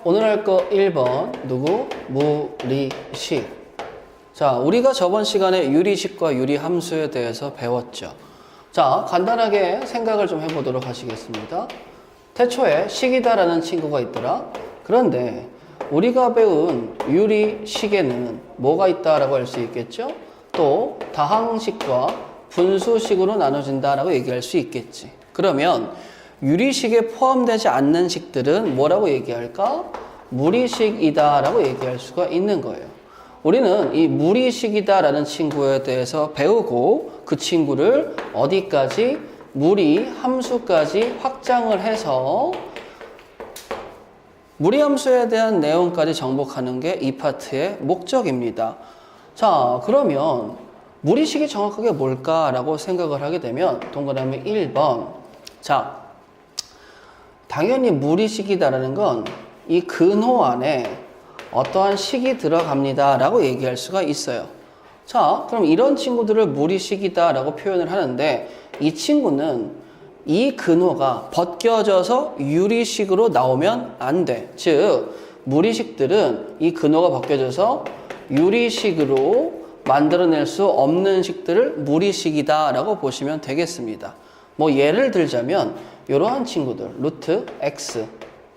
오늘 할 거 1번 누구? 무리식. 자, 우리가 저번 시간에 유리식과 유리함수에 대해서 배웠죠. 자, 간단하게 생각을 좀 해보도록 하시겠습니다. 태초에 식이다라는 친구가 있더라. 그런데 우리가 배운 유리식에는 뭐가 있다라고 할 수 있겠죠? 또 다항식과 분수식으로 나눠진다라고 얘기할 수 있겠지. 그러면 유리식에 포함되지 않는 식들은 뭐라고 얘기할까? 무리식이다 라고 얘기할 수가 있는 거예요. 우리는 이 무리식이다 라는 친구에 대해서 배우고 그 친구를 어디까지? 무리함수까지 확장을 해서 무리함수에 대한 내용까지 정복하는 게 이 파트의 목적입니다. 자, 그러면 무리식이 정확하게 뭘까라고 생각을 하게 되면 동그라미 1번. 자, 당연히 무리식이다라는 건 이 근호 안에 어떠한 식이 들어갑니다 라고 얘기할 수가 있어요. 자, 그럼 이런 친구들을 무리식이다 라고 표현을 하는데 이 친구는 이 근호가 벗겨져서 유리식으로 나오면 안 돼. 즉 무리식들은 이 근호가 벗겨져서 유리식으로 만들어낼 수 없는 식들을 무리식이다 라고 보시면 되겠습니다. 뭐 예를 들자면 이러한 친구들 루트 x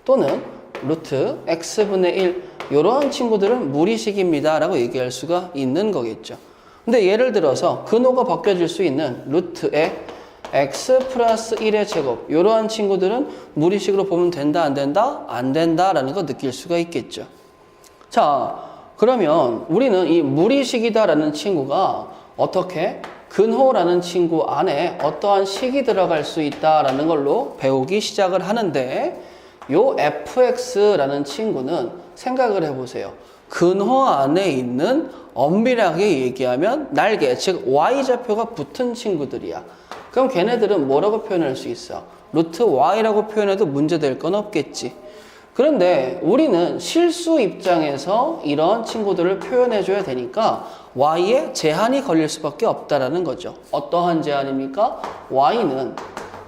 또는 루트 x분의 1 이러한 친구들은 무리식입니다 라고 얘기할 수가 있는 거겠죠. 근데 예를 들어서 근호가 벗겨질 수 있는 루트의 x 플러스 1의 제곱 이러한 친구들은 무리식으로 보면 된다 안 된다? 안 된다라는 거 느낄 수가 있겠죠. 자, 그러면 우리는 이 무리식이다 라는 친구가 어떻게 근호라는 친구 안에 어떠한 식이 들어갈 수 있다라는 걸로 배우기 시작을 하는데 요 fx라는 친구는 생각을 해보세요. 근호 안에 있는 엄밀하게 얘기하면 날개, 즉 y좌표가 붙은 친구들이야. 그럼 걔네들은 뭐라고 표현할 수 있어? 루트 y라고 표현해도 문제될 건 없겠지. 그런데 우리는 실수 입장에서 이런 친구들을 표현해줘야 되니까 y에 제한이 걸릴 수밖에 없다라는 거죠. 어떠한 제한입니까? y는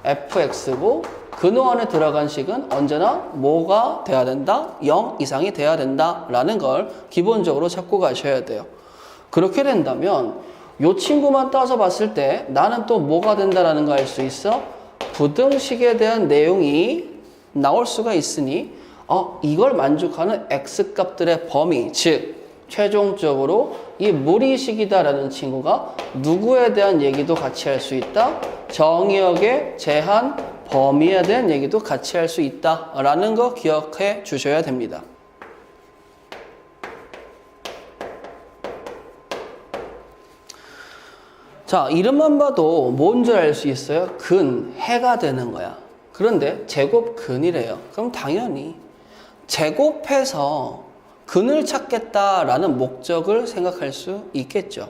fx고 근호 안에 들어간 식은 언제나 뭐가 돼야 된다? 0 이상이 돼야 된다라는 걸 기본적으로 잡고 가셔야 돼요. 그렇게 된다면 이 친구만 따져 봤을 때 나는 또 뭐가 된다라는 거 알 수 있어? 부등식에 대한 내용이 나올 수가 있으니 이걸 만족하는 x값들의 범위, 즉 최종적으로 이 무리식이다라는 친구가 누구에 대한 얘기도 같이 할 수 있다? 정의역의 제한 범위에 대한 얘기도 같이 할 수 있다라는 거 기억해 주셔야 됩니다. 자, 이름만 봐도 뭔지 알 수 있어요? 근, 해가 되는 거야. 그런데 제곱근이래요. 그럼 당연히 제곱해서 근을 찾겠다라는 목적을 생각할 수 있겠죠.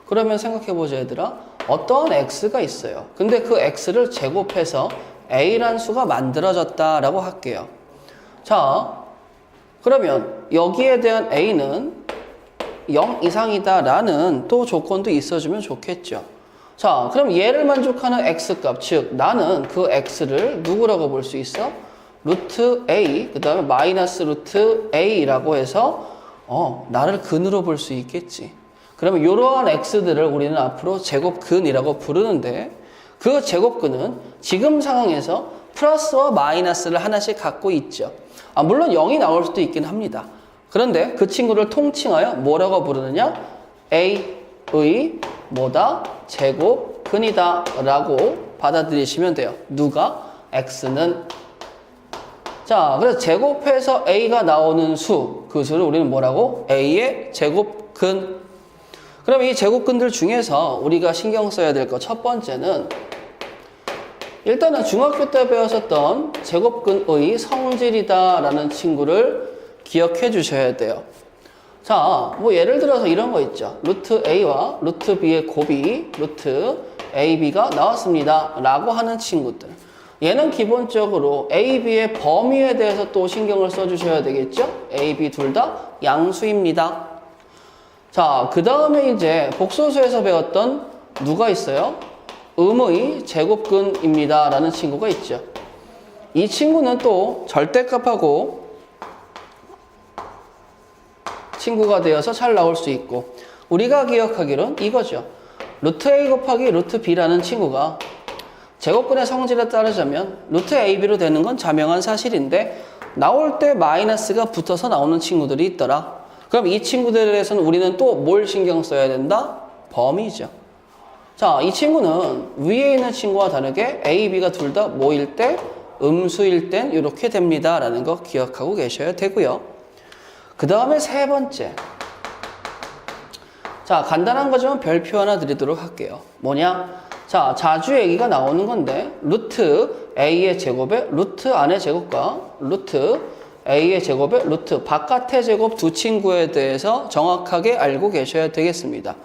그러면 생각해보자 얘들아. 어떠한 x가 있어요. 근데 그 x를 제곱해서 a란 수가 만들어졌다라고 할게요. 자, 그러면 여기에 대한 a는 0 이상이다라는 또 조건도 있어주면 좋겠죠. 자, 그럼 얘를 만족하는 x값, 즉 나는 그 x를 누구라고 볼 수 있어? 루트 a, 그 다음에 마이너스 루트 a라고 해서 나를 근으로 볼 수 있겠지. 그러면 이러한 x들을 우리는 앞으로 제곱근이라고 부르는데 그 제곱근은 지금 상황에서 플러스와 마이너스를 하나씩 갖고 있죠. 물론 0이 나올 수도 있긴 합니다. 그런데 그 친구를 통칭하여 뭐라고 부르느냐? a의 뭐다? 제곱근이다 라고 받아들이시면 돼요. 누가? x는. 자, 그래서 제곱해서 a가 나오는 수, 그 수를 우리는 뭐라고? a의 제곱근. 그럼 이 제곱근들 중에서 우리가 신경 써야 될 것 첫 번째는 일단은 중학교 때 배웠었던 제곱근의 성질이다라는 친구를 기억해 주셔야 돼요. 자, 뭐 예를 들어서 이런 거 있죠. 루트 a와 루트 b의 곱이 루트 ab가 나왔습니다 라고 하는 친구들. 얘는 기본적으로 a, b의 범위에 대해서 또 신경을 써주셔야 되겠죠. a, b 둘 다 양수입니다. 자, 그 다음에 이제 복소수에서 배웠던 누가 있어요? 음의 제곱근입니다 라는 친구가 있죠. 이 친구는 또 절대값하고 친구가 되어서 잘 나올 수 있고, 우리가 기억하기로는 이거죠. 루트 A 곱하기 루트 B라는 친구가 제곱근의 성질에 따르자면 루트 AB로 되는 건 자명한 사실인데, 나올 때 마이너스가 붙어서 나오는 친구들이 있더라. 그럼 이 친구들에 대해서는 우리는 또 뭘 신경 써야 된다? 범위죠. 자, 이 친구는 위에 있는 친구와 다르게 A, B가 둘 다 뭐일 때? 음수일 땐 이렇게 됩니다 라는 거 기억하고 계셔야 되고요. 그 다음에 세 번째. 자, 간단한 거지만 별표 하나 드리도록 할게요. 뭐냐? 자, 자주 얘기가 나오는 건데, 루트 A의 제곱에 루트 안의 제곱과 루트 A의 제곱에 루트 바깥의 제곱 두 친구에 대해서 정확하게 알고 계셔야 되겠습니다.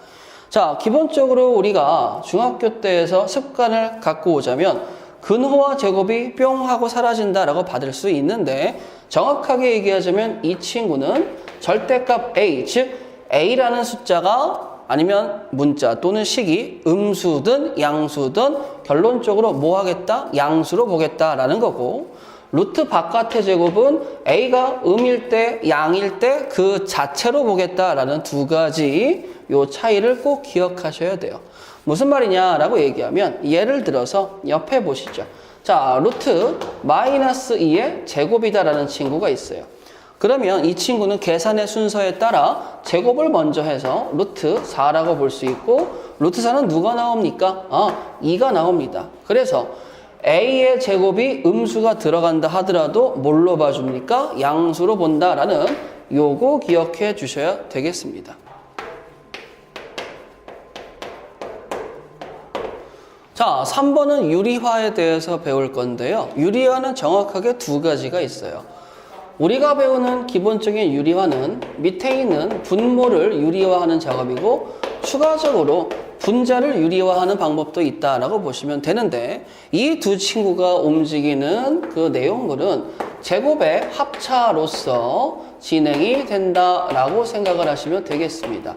자, 기본적으로 우리가 중학교 때에서 습관을 갖고 오자면 근호와 제곱이 뿅 하고 사라진다라고 받을 수 있는데, 정확하게 얘기하자면 이 친구는 절대값 A, 즉 A라는 숫자가 아니면 문자 또는 식이 음수든 양수든 결론적으로 뭐 하겠다? 양수로 보겠다라는 거고, 루트 바깥의 제곱은 A가 음일 때, 양일 때 그 자체로 보겠다라는 두 가지 요 차이를 꼭 기억하셔야 돼요. 무슨 말이냐라고 얘기하면, 예를 들어서 옆에 보시죠. 자, 루트 마이너스 2의 제곱이다라는 친구가 있어요. 그러면 이 친구는 계산의 순서에 따라 제곱을 먼저 해서 루트 4라고 볼 수 있고, 루트 4는 누가 나옵니까? 2가 나옵니다. 그래서 A의 제곱이 음수가 들어간다 하더라도 뭘로 봐줍니까? 양수로 본다라는 요거 기억해 주셔야 되겠습니다. 자, 3번은 유리화에 대해서 배울 건데요. 유리화는 정확하게 두 가지가 있어요. 우리가 배우는 기본적인 유리화는 밑에 있는 분모를 유리화하는 작업이고, 추가적으로 분자를 유리화하는 방법도 있다라고 보시면 되는데, 이 두 친구가 움직이는 그 내용물은 제곱의 합차로서 진행이 된다라고 생각을 하시면 되겠습니다.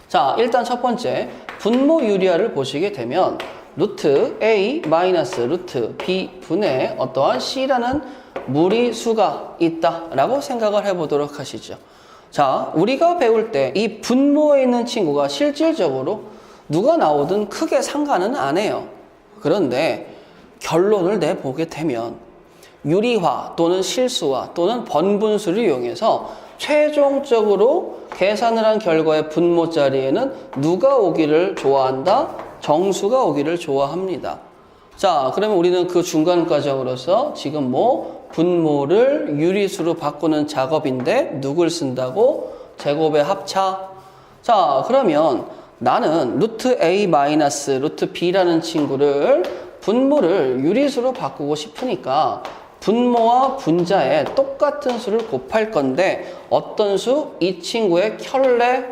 자, 일단 첫 번째 분모 유리화를 보시게 되면 루트 A 마이너스 루트 B 분의 어떠한 C라는 무리수가 있다라고 생각을 해보도록 하시죠. 자, 우리가 배울 때 이 분모에 있는 친구가 실질적으로 누가 나오든 크게 상관은 안 해요. 그런데 결론을 내보게 되면 유리화 또는 실수화 또는 번분수를 이용해서 최종적으로 계산을 한 결과의 분모 자리에는 누가 오기를 좋아한다? 정수가 오기를 좋아합니다. 자, 그러면 우리는 그 중간 과정으로서 지금 뭐 분모를 유리수로 바꾸는 작업인데 누굴 쓴다고? 제곱의 합차. 자, 그러면 나는 루트 A 마이너스 루트 B라는 친구를 분모를 유리수로 바꾸고 싶으니까 분모와 분자에 똑같은 수를 곱할 건데, 어떤 수? 이 친구의 켤레.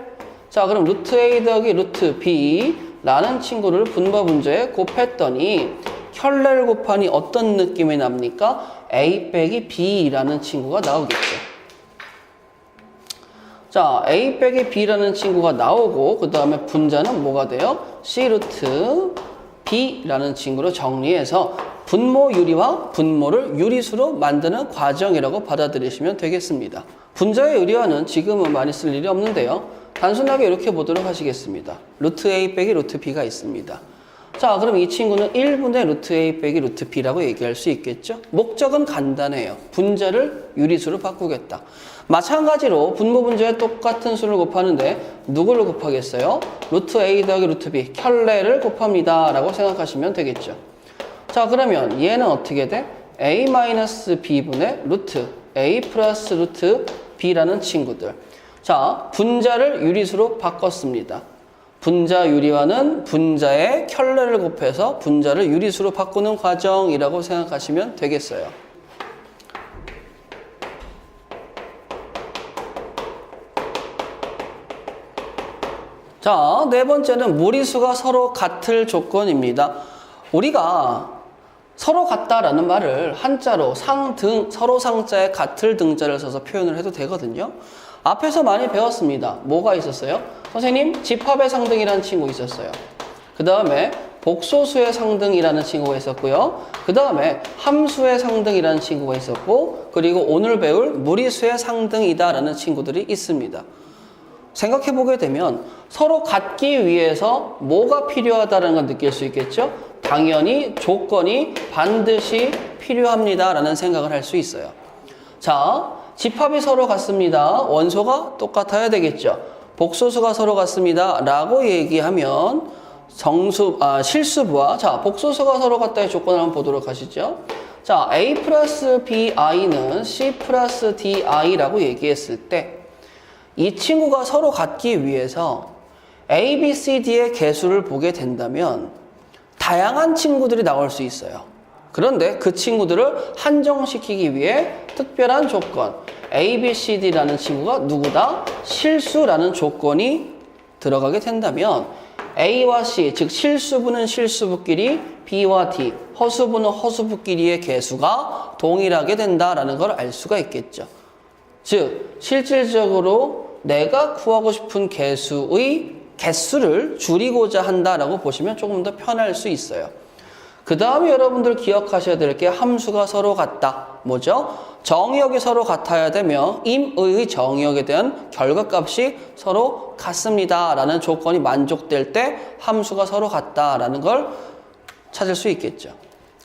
자, 그럼 루트 A 더하기 루트 B 라는 친구를 분모 분자에 곱했더니 켤레를 곱하니 어떤 느낌이 납니까? A 빼기 B라는 친구가 나오겠죠. 자, A 빼기 B라는 친구가 나오고, 그 다음에 분자는 뭐가 돼요? C 루트 B라는 친구로 정리해서 분모 유리와 분모를 유리수로 만드는 과정이라고 받아들이시면 되겠습니다. 분자의 유리화는 지금은 많이 쓸 일이 없는데요. 단순하게 이렇게 보도록 하시겠습니다. 루트 A 빼기 루트 B가 있습니다. 자, 그럼 이 친구는 1분의 루트 A 빼기 루트 B라고 얘기할 수 있겠죠? 목적은 간단해요. 분자를 유리수로 바꾸겠다. 마찬가지로 분모 분자에 똑같은 수를 곱하는데 누구를 곱하겠어요? 루트 A 더하기 루트 B, 켤레를 곱합니다 라고 생각하시면 되겠죠. 자, 그러면 얘는 어떻게 돼? A 마이너스 B분의 루트 A 플러스 루트 B라는 친구들. 자, 분자를 유리수로 바꿨습니다. 분자 유리화는 분자의 켤레를 곱해서 분자를 유리수로 바꾸는 과정이라고 생각하시면 되겠어요. 자, 네 번째는 무리수가 서로 같을 조건입니다. 우리가 서로 같다라는 말을 한자로 상등, 서로 상자에 같을 등자를 써서 표현을 해도 되거든요. 앞에서 많이 배웠습니다. 뭐가 있었어요? 선생님, 집합의 상등이라는 친구 있었어요. 그 다음에 복소수의 상등이라는 친구가 있었고요. 그 다음에 함수의 상등이라는 친구가 있었고, 그리고 오늘 배울 무리수의 상등이다라는 친구들이 있습니다. 생각해 보게 되면 서로 같기 위해서 뭐가 필요하다는 걸 느낄 수 있겠죠? 당연히 조건이 반드시 필요합니다라는 생각을 할 수 있어요. 자, 집합이 서로 같습니다. 원소가 똑같아야 되겠죠. 복소수가 서로 같습니다. 라고 얘기하면 실수부와, 자, 복소수가 서로 같다의 조건을 한번 보도록 하시죠. 자, A 플러스 BI는 C 플러스 DI라고 얘기했을 때 이 친구가 서로 같기 위해서 A, B, C, D의 개수를 보게 된다면 다양한 친구들이 나올 수 있어요. 그런데 그 친구들을 한정시키기 위해 특별한 조건, A, B, C, D라는 친구가 누구다? 실수라는 조건이 들어가게 된다면 A와 C, 즉 실수부는 실수부끼리, B와 D, 허수부는 허수부끼리의 개수가 동일하게 된다라는 걸 알 수가 있겠죠. 즉, 실질적으로 내가 구하고 싶은 개수의 개수를 줄이고자 한다라고 보시면 조금 더 편할 수 있어요. 그 다음에 여러분들 기억하셔야 될 게 함수가 서로 같다. 뭐죠? 정의역이 서로 같아야 되며 임의의 정의역에 대한 결과값이 서로 같습니다 라는 조건이 만족될 때 함수가 서로 같다라는 걸 찾을 수 있겠죠.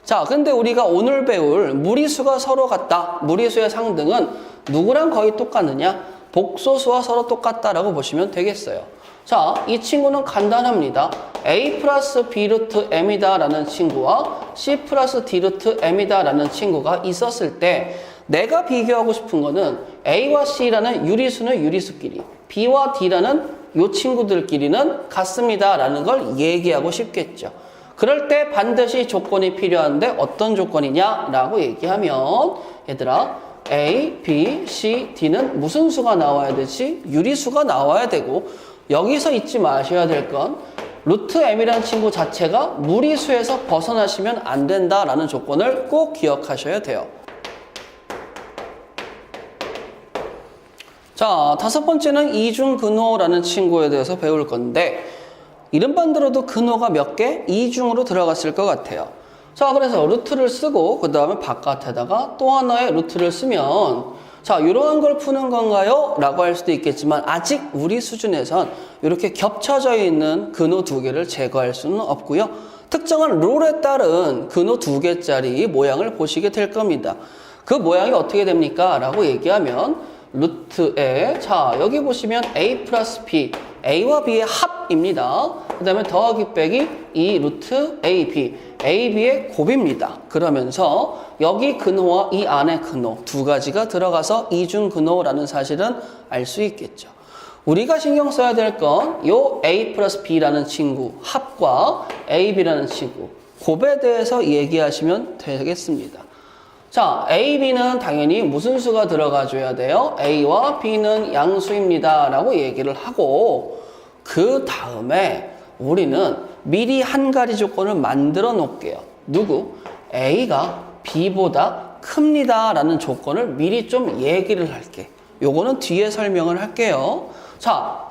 자, 근데 우리가 오늘 배울 무리수가 서로 같다. 무리수의 상등은 누구랑 거의 똑같느냐? 복소수와 서로 똑같다라고 보시면 되겠어요. 자, 이 친구는 간단합니다. A 플러스 B 루트 M이다 라는 친구와 C 플러스 D 루트 M이다 라는 친구가 있었을 때 내가 비교하고 싶은 거는 A와 C라는 유리수는 유리수끼리, B와 D라는 이 친구들끼리는 같습니다 라는 걸 얘기하고 싶겠죠. 그럴 때 반드시 조건이 필요한데 어떤 조건이냐 라고 얘기하면 얘들아 A, B, C, D는 무슨 수가 나와야 되지? 유리수가 나와야 되고 여기서 잊지 마셔야 될 건 루트 M이라는 친구 자체가 무리수에서 벗어나시면 안 된다라는 조건을 꼭 기억하셔야 돼요. 자, 다섯 번째는 이중근호라는 친구에 대해서 배울 건데 이름만 들어도 근호가 몇 개? 이중으로 들어갔을 것 같아요. 자, 그래서 루트를 쓰고 그 다음에 바깥에다가 또 하나의 루트를 쓰면 자, 이러한 걸 푸는 건가요? 라고 할 수도 있겠지만 아직 우리 수준에선 이렇게 겹쳐져 있는 근호 두 개를 제거할 수는 없고요. 특정한 룰에 따른 근호 두 개짜리 모양을 보시게 될 겁니다. 그 모양이 어떻게 됩니까? 라고 얘기하면 루트에 자, 여기 보시면 A 플러스 B, A와 B의 합입니다. 그 다음에 더하기 빼기 2 루트 AB, AB의 곱입니다. 그러면서 여기 근호와 이 안에 근호 두 가지가 들어가서 이중근호라는 사실은 알 수 있겠죠. 우리가 신경 써야 될 건 요 A 플러스 B라는 친구 합과 AB라는 친구 곱에 대해서 얘기하시면 되겠습니다. 자, A, B는 당연히 무슨 수가 들어가줘야 돼요? A와 B는 양수입니다 라고 얘기를 하고 그 다음에 우리는 미리 한 가지 조건을 만들어 놓을게요. 누구? A가 B보다 큽니다 라는 조건을 미리 좀 얘기를 할게. 요거는 뒤에 설명을 할게요. 자,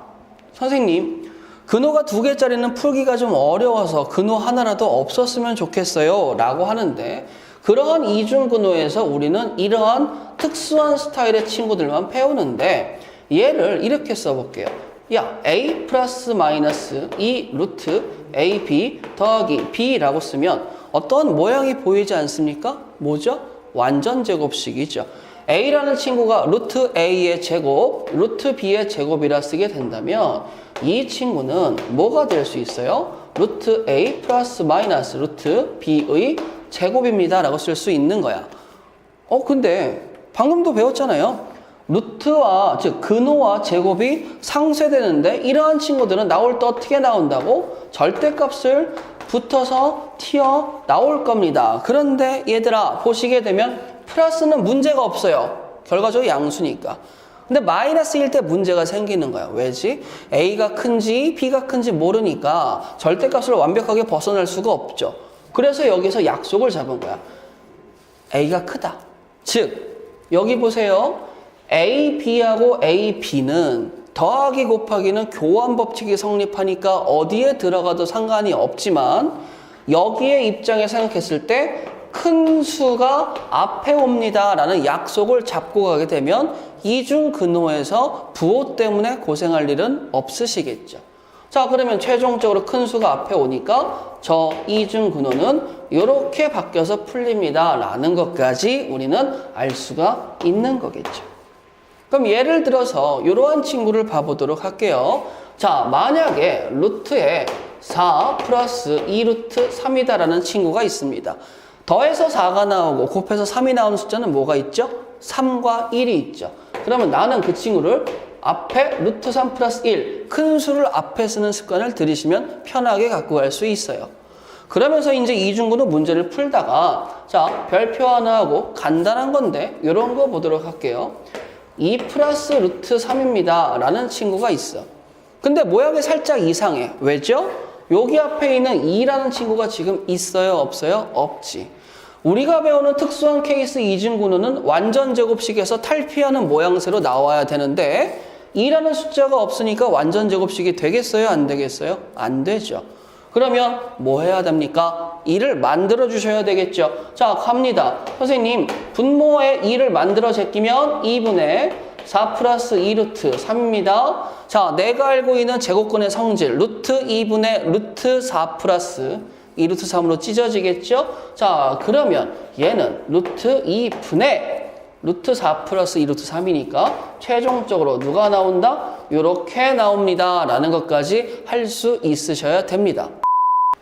선생님 근호가 두 개짜리는 풀기가 좀 어려워서 근호 하나라도 없었으면 좋겠어요 라고 하는데 그러한 이중근호에서 우리는 이러한 특수한 스타일의 친구들만 배우는데 얘를 이렇게 써볼게요. 야, A 플러스 마이너스 2 루트 AB 더하기 B라고 쓰면 어떤 모양이 보이지 않습니까? 뭐죠? 완전 제곱식이죠. A라는 친구가 루트 A의 제곱, 루트 B의 제곱이라 쓰게 된다면 이 친구는 뭐가 될 수 있어요? 루트 A 플러스 마이너스 루트 B의 제곱입니다 라고 쓸 수 있는 거야. 근데 방금도 배웠잖아요. 루트와 즉 근호와 제곱이 상쇄되는데 이러한 친구들은 나올 때 어떻게 나온다고? 절대값을 붙어서 튀어 나올 겁니다. 그런데 얘들아 보시게 되면 플러스는 문제가 없어요. 결과적으로 양수니까. 근데 마이너스일 때 문제가 생기는 거야. 왜지? A가 큰지 B가 큰지 모르니까 절대값을 완벽하게 벗어날 수가 없죠. 그래서 여기서 약속을 잡은 거야. A가 크다. 즉 여기 보세요. A, B하고 A, B는 더하기 곱하기는 교환 법칙이 성립하니까 어디에 들어가도 상관이 없지만 여기에 입장에 생각했을 때 큰 수가 앞에 옵니다 라는 약속을 잡고 가게 되면 이중근호에서 부호 때문에 고생할 일은 없으시겠죠. 자, 그러면 최종적으로 큰 수가 앞에 오니까 저 이중근호는 이렇게 바뀌어서 풀립니다 라는 것까지 우리는 알 수가 있는 거겠죠. 그럼 예를 들어서 이러한 친구를 봐보도록 할게요. 자, 만약에 루트에 4 플러스 2루트 3이다 라는 친구가 있습니다. 더해서 4가 나오고 곱해서 3이 나오는 숫자는 뭐가 있죠? 3과 1이 있죠. 그러면 나는 그 친구를 앞에 루트 3 플러스 1, 큰 수를 앞에 쓰는 습관을 들이시면 편하게 갖고 갈 수 있어요. 그러면서 이제 이중근호 문제를 풀다가 자, 별표 하나 하고 간단한 건데 이런 거 보도록 할게요. 2 플러스 루트 3입니다 라는 친구가 있어. 근데 모양이 살짝 이상해. 왜죠? 여기 앞에 있는 2라는 친구가 지금 있어요? 없어요? 없지. 우리가 배우는 특수한 케이스 이중근호는 완전 제곱식에서 탈피하는 모양새로 나와야 되는데 2라는 숫자가 없으니까 완전 제곱식이 되겠어요? 안 되겠어요? 안 되죠. 그러면 뭐 해야 됩니까? 2를 만들어 주셔야 되겠죠. 자, 갑니다. 선생님, 분모에 2를 만들어 제끼면 2분의 4 플러스 2루트 3입니다. 자, 내가 알고 있는 제곱근의 성질 루트 2분의 루트 4 플러스 2루트 3으로 찢어지겠죠? 자, 그러면 얘는 루트 2분의 루트 4 플러스 2루트 3이니까 최종적으로 누가 나온다? 이렇게 나옵니다 라는 것까지 할 수 있으셔야 됩니다.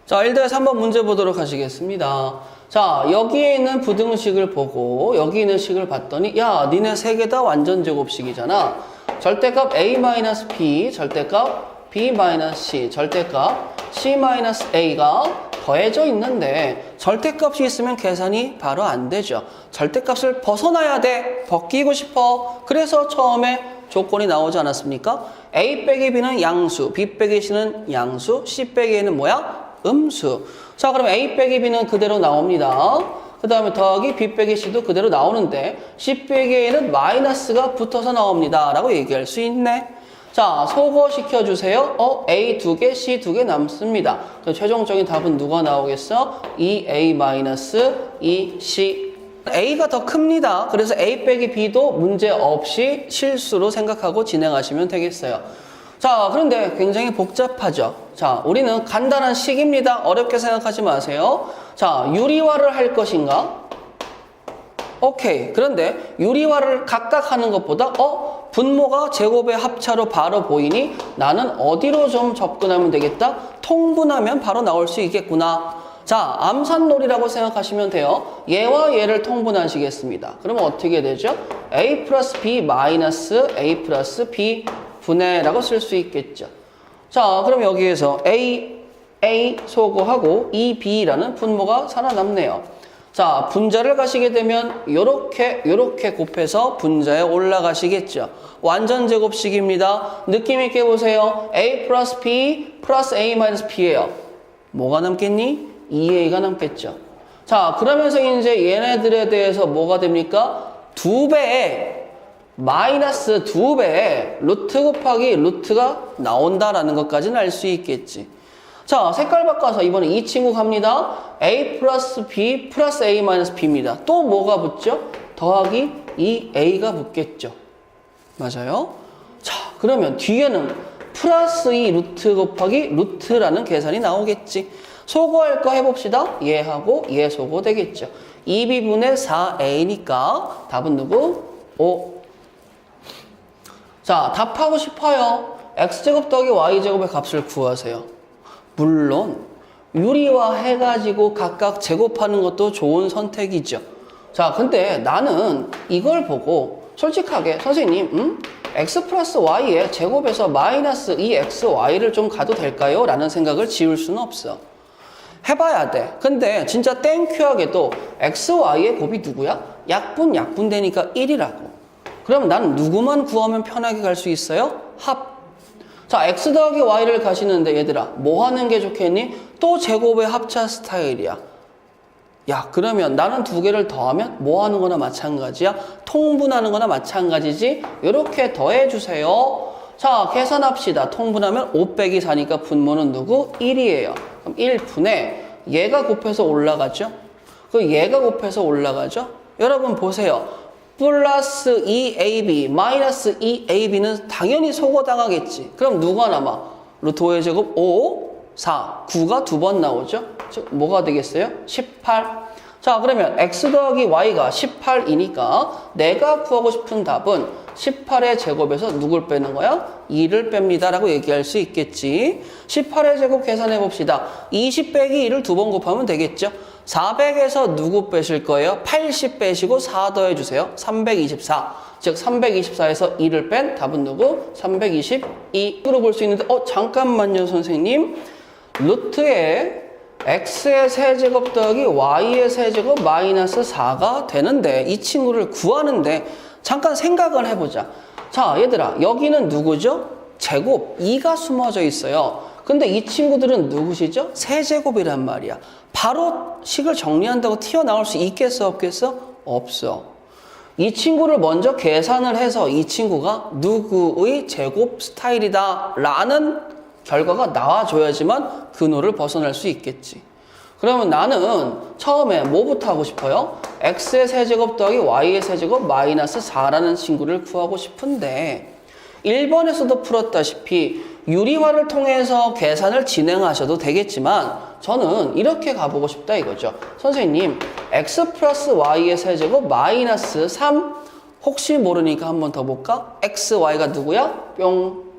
자, 예를 들어서 한번 문제 보도록 하시겠습니다. 자, 여기에 있는 부등식을 보고 여기 있는 식을 봤더니 야, 니네 세 개 다 완전 제곱식이잖아. 절대값 a-b, 절대값 b-c, 절대값 c-a가 더해져 있는데 절대값이 있으면 계산이 바로 안 되죠. 절대값을 벗어나야 돼. 벗기고 싶어. 그래서 처음에 조건이 나오지 않았습니까? a 빼기 b는 양수, b 빼기 c는 양수, c 빼기 a는 뭐야? 음수. 자, 그럼 a 빼기 b는 그대로 나옵니다. 그 다음에 더하기 b 빼기 c도 그대로 나오는데 c 빼기 a는 마이너스가 붙어서 나옵니다 라고 얘기할 수 있네. 자, 소거시켜주세요. a 2개, c 2개 남습니다. 그럼 최종적인 답은 누가 나오겠어? 2a-2c. a가 더 큽니다. 그래서 a 빼기 b도 문제 없이 실수로 생각하고 진행하시면 되겠어요. 자, 그런데 굉장히 복잡하죠. 자, 우리는 간단한 식입니다. 어렵게 생각하지 마세요. 자, 유리화를 할 것인가? 오케이. 그런데 유리화를 각각 하는 것보다 분모가 제곱의 합차로 바로 보이니 나는 어디로 좀 접근하면 되겠다? 통분하면 바로 나올 수 있겠구나. 자, 암산놀이라고 생각하시면 돼요. 얘와 얘를 통분하시겠습니다. 그러면 어떻게 되죠? a 플러스 b 마이너스 a 플러스 b 분해라고 쓸 수 있겠죠. 자, 그럼 여기에서 a 소거하고 2b라는 분모가 살아남네요. 자, 분자를 가시게 되면 요렇게 곱해서 분자에 올라가시겠죠. 완전 제곱식입니다. 느낌 있게 보세요. a 플러스 b 플러스 a 마이너스 b예요. 뭐가 남겠니? 2a가 남겠죠. 자, 그러면서 이제 얘네들에 대해서 뭐가 됩니까? 2배의 마이너스 2배의 루트 곱하기 루트가 나온다라는 것까지는 알 수 있겠지. 자, 색깔 바꿔서 이번에 이 친구 갑니다. a 플러스 b 플러스 a 마이너스 b입니다. 또 뭐가 붙죠? 더하기 2a가 붙겠죠. 맞아요? 자, 그러면 뒤에는 플러스 2 루트 곱하기 루트라는 계산이 나오겠지. 소거할 거 해봅시다. 얘하고 얘 소거 되겠죠. 2b분의 4a니까 답은 누구? 5. 자, 답하고 싶어요. x제곱 더하기 y제곱의 값을 구하세요. 물론 유리화 해가지고 각각 제곱하는 것도 좋은 선택이죠. 자, 근데 나는 이걸 보고 솔직하게 선생님 x 플러스 y의 제곱에서 마이너스 2xy를 좀 가도 될까요? 라는 생각을 지울 수는 없어. 해봐야 돼. 근데 진짜 땡큐하게도 xy의 곱이 누구야? 약분되니까 1이라고. 그럼 나는 누구만 구하면 편하게 갈 수 있어요? 합. 자, x 더하기 y를 가시는데 얘들아 뭐 하는 게 좋겠니? 또 제곱의 합차 스타일이야. 야, 그러면 나는 두 개를 더하면 뭐 하는 거나 마찬가지야? 통분하는 거나 마찬가지지? 이렇게 더해주세요. 자, 계산합시다. 통분하면 5 빼기 4니까 분모는 누구? 1이에요. 그럼 1분의 얘가 곱해서 올라가죠? 그 얘가 곱해서 올라가죠? 여러분 보세요. 플러스 2ab 마이너스 2ab는 당연히 소거당하겠지. 그럼 누가 남아? 루트 5의 제곱 5, 4, 9가 두 번 나오죠? 즉 뭐가 되겠어요? 18. 자, 그러면 x 더하기 y가 18이니까 내가 구하고 싶은 답은 18의 제곱에서 누굴 빼는 거야? 2를 뺍니다 라고 얘기할 수 있겠지. 18의 제곱 계산해 봅시다. 20 빼기 2를 두 번 곱하면 되겠죠. 400에서 누구 빼실 거예요? 80 빼시고 4 더해주세요. 324. 즉 324에서 2를 뺀 답은 누구? 322로 볼 수 있는데 잠깐만요 선생님. 루트에 x의 세제곱 더하기 y의 세제곱 마이너스 4가 되는데 이 친구를 구하는데 잠깐 생각을 해보자. 자, 얘들아 여기는 누구죠? 제곱 2가 숨어져 있어요. 근데 이 친구들은 누구시죠? 세제곱이란 말이야. 바로 식을 정리한다고 튀어나올 수 있겠어 없겠어? 없어. 이 친구를 먼저 계산을 해서 이 친구가 누구의 제곱 스타일이다 라는 결과가 나와줘야지만 근호를 벗어날 수 있겠지. 그러면 나는 처음에 뭐부터 하고 싶어요? x의 세제곱 더하기 y의 세제곱 마이너스 4라는 친구를 구하고 싶은데 1번에서도 풀었다시피 유리화를 통해서 계산을 진행하셔도 되겠지만 저는 이렇게 가보고 싶다 이거죠. 선생님 x 플러스 y의 세제곱 마이너스 3 혹시 모르니까 한 번 더 볼까? x, y가 누구야? 뿅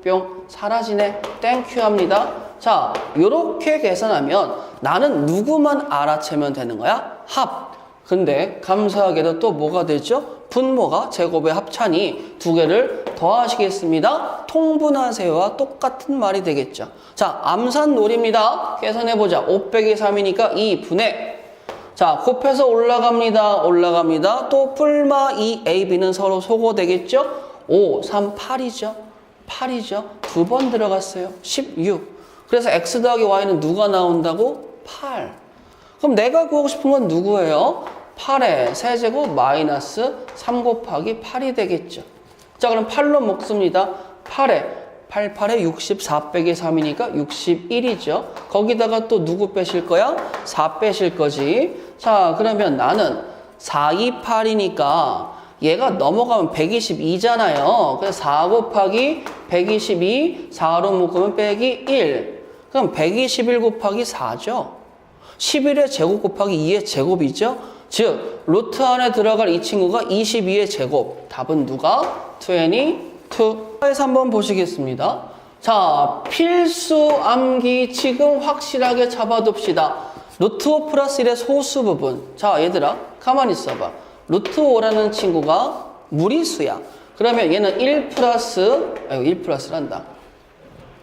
사라지네. 땡큐 합니다. 자, 요렇게 계산하면 나는 누구만 알아채면 되는 거야? 합. 근데 감사하게도 또 뭐가 되죠? 분모가 제곱의 합차니 두 개를 더하시겠습니다. 통분하세요와 똑같은 말이 되겠죠. 자, 암산놀이입니다. 계산해보자. 5 빼기 3이니까 2분의 자, 곱해서 올라갑니다. 또 뿔마 2ab는 서로 소거되겠죠? 5, 3, 8이죠. 두 번 들어갔어요. 16. 그래서 x 더하기 y는 누가 나온다고? 8. 그럼 내가 구하고 싶은 건 누구예요? 8의 세제곱 마이너스 3 곱하기 8이 되겠죠. 자, 그럼 8로 묶습니다. 8에 64 빼기 3이니까 61이죠. 거기다가 또 누구 빼실 거야? 4 빼실 거지. 자, 그러면 나는 4, 2, 8이니까 얘가 넘어가면 122잖아요. 그래서 4 곱하기 122, 4로 묶으면 빼기 1. 그럼 121 곱하기 4죠. 11의 제곱 곱하기 2의 제곱이죠. 즉, 루트 안에 들어갈 이 친구가 22의 제곱. 답은 누가? 22. 에서 한번 보시겠습니다. 자, 필수 암기 지금 확실하게 잡아둡시다. 루트 5 플러스 1의 소수 부분. 자, 얘들아, 가만히 있어봐. 루트 5라는 친구가 무리수야. 그러면 얘는 1 플러스란다.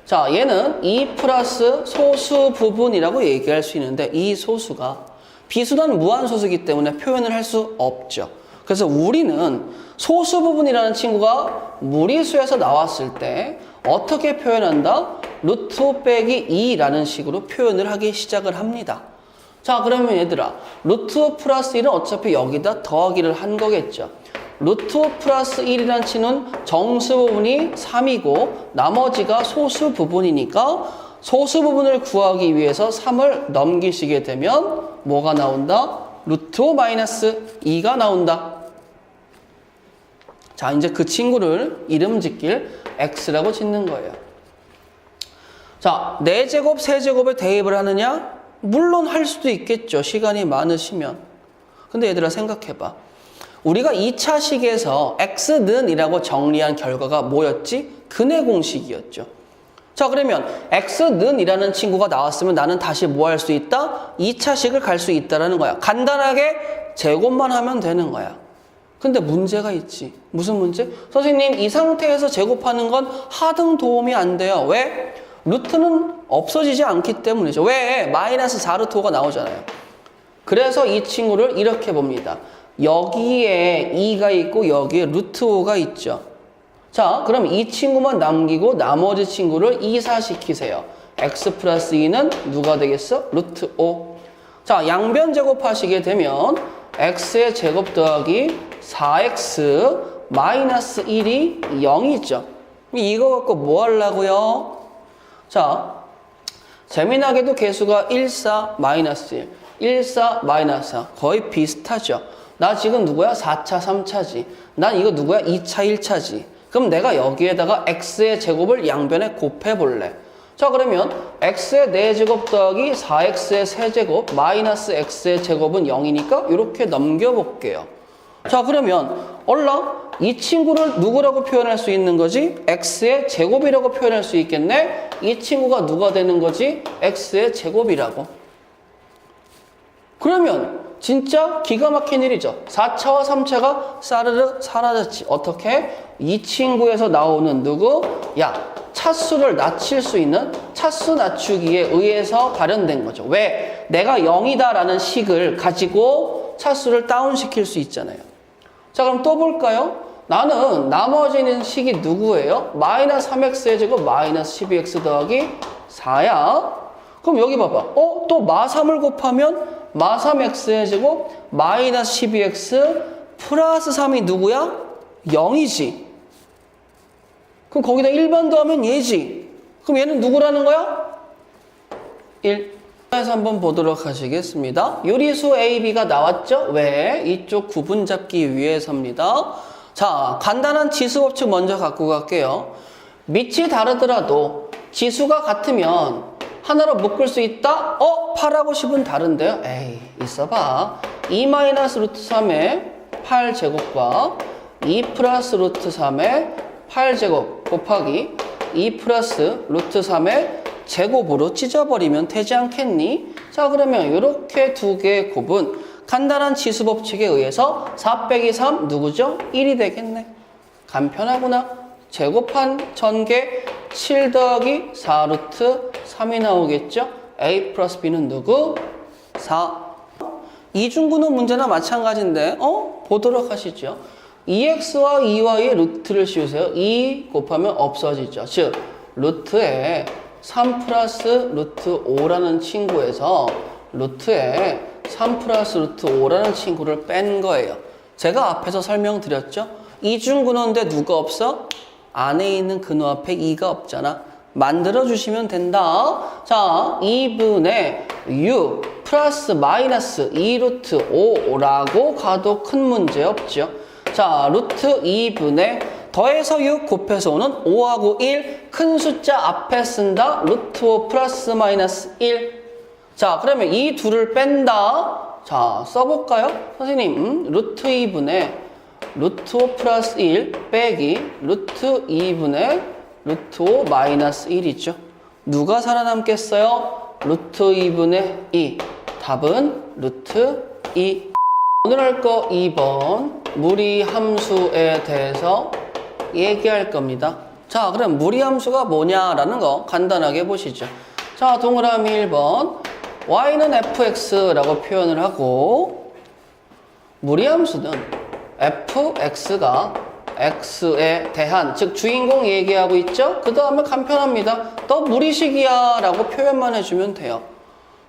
자, 얘는 2 플러스 소수 부분이라고 얘기할 수 있는데 이 소수가 비수단 무한소수이기 때문에 표현을 할 수 없죠. 그래서 우리는 소수 부분이라는 친구가 무리수에서 나왔을 때 어떻게 표현한다? 루트 5 빼기 2라는 식으로 표현을 하기 시작을 합니다. 자, 그러면 얘들아, 루트 5 플러스 1은 어차피 여기다 더하기를 한 거겠죠. 루트 5 플러스 1이라는 치는 정수 부분이 3이고 나머지가 소수 부분이니까 소수 부분을 구하기 위해서 3을 넘기시게 되면 뭐가 나온다? 루트 5 마이너스 2가 나온다. 자, 이제 그 친구를 이름 짓길 x라고 짓는 거예요. 자, 4제곱, 세제곱에 대입을 하느냐? 물론 할 수도 있겠죠. 시간이 많으시면. 근데 얘들아 생각해봐. 우리가 2차식에서 x는 이라고 정리한 결과가 뭐였지? 근해 공식이었죠. 자, 그러면 x는 이라는 친구가 나왔으면 나는 다시 뭐 할 수 있다? 2차식을 갈 수 있다라는 거야. 간단하게 제곱만 하면 되는 거야. 근데 문제가 있지. 무슨 문제? 선생님, 이 상태에서 제곱하는 건 하등 도움이 안 돼요. 왜? 루트는 없어지지 않기 때문이죠. 왜? 마이너스 4루트 5가 나오잖아요. 그래서 이 친구를 이렇게 봅니다. 여기에 2가 있고 여기에 루트 5가 있죠. 자, 그럼 이 친구만 남기고 나머지 친구를 이사시키세요. x 플러스 2는 누가 되겠어? 루트 5. 자, 양변 제곱하시게 되면 x의 제곱 더하기 4x 마이너스 1이 0이죠. 이거 갖고 뭐 하려고요? 자, 재미나게도 개수가 1, 4, 마이너스 1, 1, 4, 마이너스 4 거의 비슷하죠. 나 지금 누구야? 4차, 3차지. 난 이거 누구야? 2차, 1차지. 그럼 내가 여기에다가 x의 제곱을 양변에 곱해볼래. 자, 그러면 x의 4제곱 더하기 4x의 세제곱 마이너스 x의 제곱은 0이니까 이렇게 넘겨볼게요. 자, 그러면 얼라 이 친구를 누구라고 표현할 수 있는 거지? x의 제곱이라고 표현할 수 있겠네? 이 친구가 누가 되는 거지? x의 제곱이라고. 그러면 진짜 기가 막힌 일이죠. 4차와 3차가 사르르 사라졌지. 어떻게? 이 친구에서 나오는 누구? 야, 차수를 낮출 수 있는 차수 낮추기에 의해서 발현된 거죠. 왜? 내가 0이다라는 식을 가지고 차수를 다운시킬 수 있잖아요. 자, 그럼 또 볼까요? 나는 나머지는 식이 누구예요? 마이너스 3x의 제곱 마이너스 12x 더하기 4야. 그럼 여기 봐봐. 또 마3을 곱하면 마3x의 제곱 마이너스 12x 플러스 3이 누구야? 0이지. 그럼 거기다 1번 더하면 얘지. 그럼 얘는 누구라는 거야? 1. 해서 한번 보도록 하시겠습니다. 요리수 A, B가 나왔죠? 왜? 이쪽 구분 잡기 위해서입니다. 자, 간단한 지수 법칙 먼저 갖고 갈게요. 밑이 다르더라도 지수가 같으면 하나로 묶을 수 있다? 8하고 10은 다른데요? 에이, 있어봐. 2 마이너스 루트 3의 8제곱과 2 플러스 루트 3의 8제곱 곱하기 2 플러스 루트 3의 제곱으로 찢어버리면 되지 않겠니? 자, 그러면 이렇게 두 개의 곱은 간단한 지수 법칙에 의해서 4 빼기 3 누구죠? 1이 되겠네. 간편하구나. 제곱한 전개 7 더하기 4 루트 3이 나오겠죠? A 플러스 B는 누구? 4. 이중구는 문제나 마찬가지인데 보도록 하시죠. 2x와 2y의 루트를 씌우세요. 2 곱하면 없어지죠. 즉 루트에 3 플러스 루트 5라는 친구에서 루트에 3 플러스 루트 5라는 친구를 뺀 거예요. 제가 앞에서 설명드렸죠? 이중근호인데 누가 없어? 안에 있는 근호 앞에 2가 없잖아. 만들어주시면 된다. 자, 2분의 6 플러스 마이너스 2 루트 5라고 가도 큰 문제 없죠. 자, 루트 2분의 더해서 6 곱해서 5는 5하고 1 큰 숫자 앞에 쓴다. 루트 5 플러스 마이너스 1. 자, 그러면 이 둘을 뺀다. 자, 써볼까요? 선생님, 루트 2분의 루트 5 플러스 1 빼기 루트 2분의 루트 5 마이너스 1이죠. 누가 살아남겠어요? 루트 2분의 2. 답은 루트 2. 오늘 할 거 2번 무리함수에 대해서 얘기할 겁니다. 자, 그럼 무리함수가 뭐냐라는 거 간단하게 보시죠. 자, 동그라미 1번 y는 fx라고 표현을 하고 무리함수는 fx가 x에 대한, 즉 주인공 얘기하고 있죠? 그 다음에 간편합니다. 너 무리식이야 라고 표현만 해주면 돼요.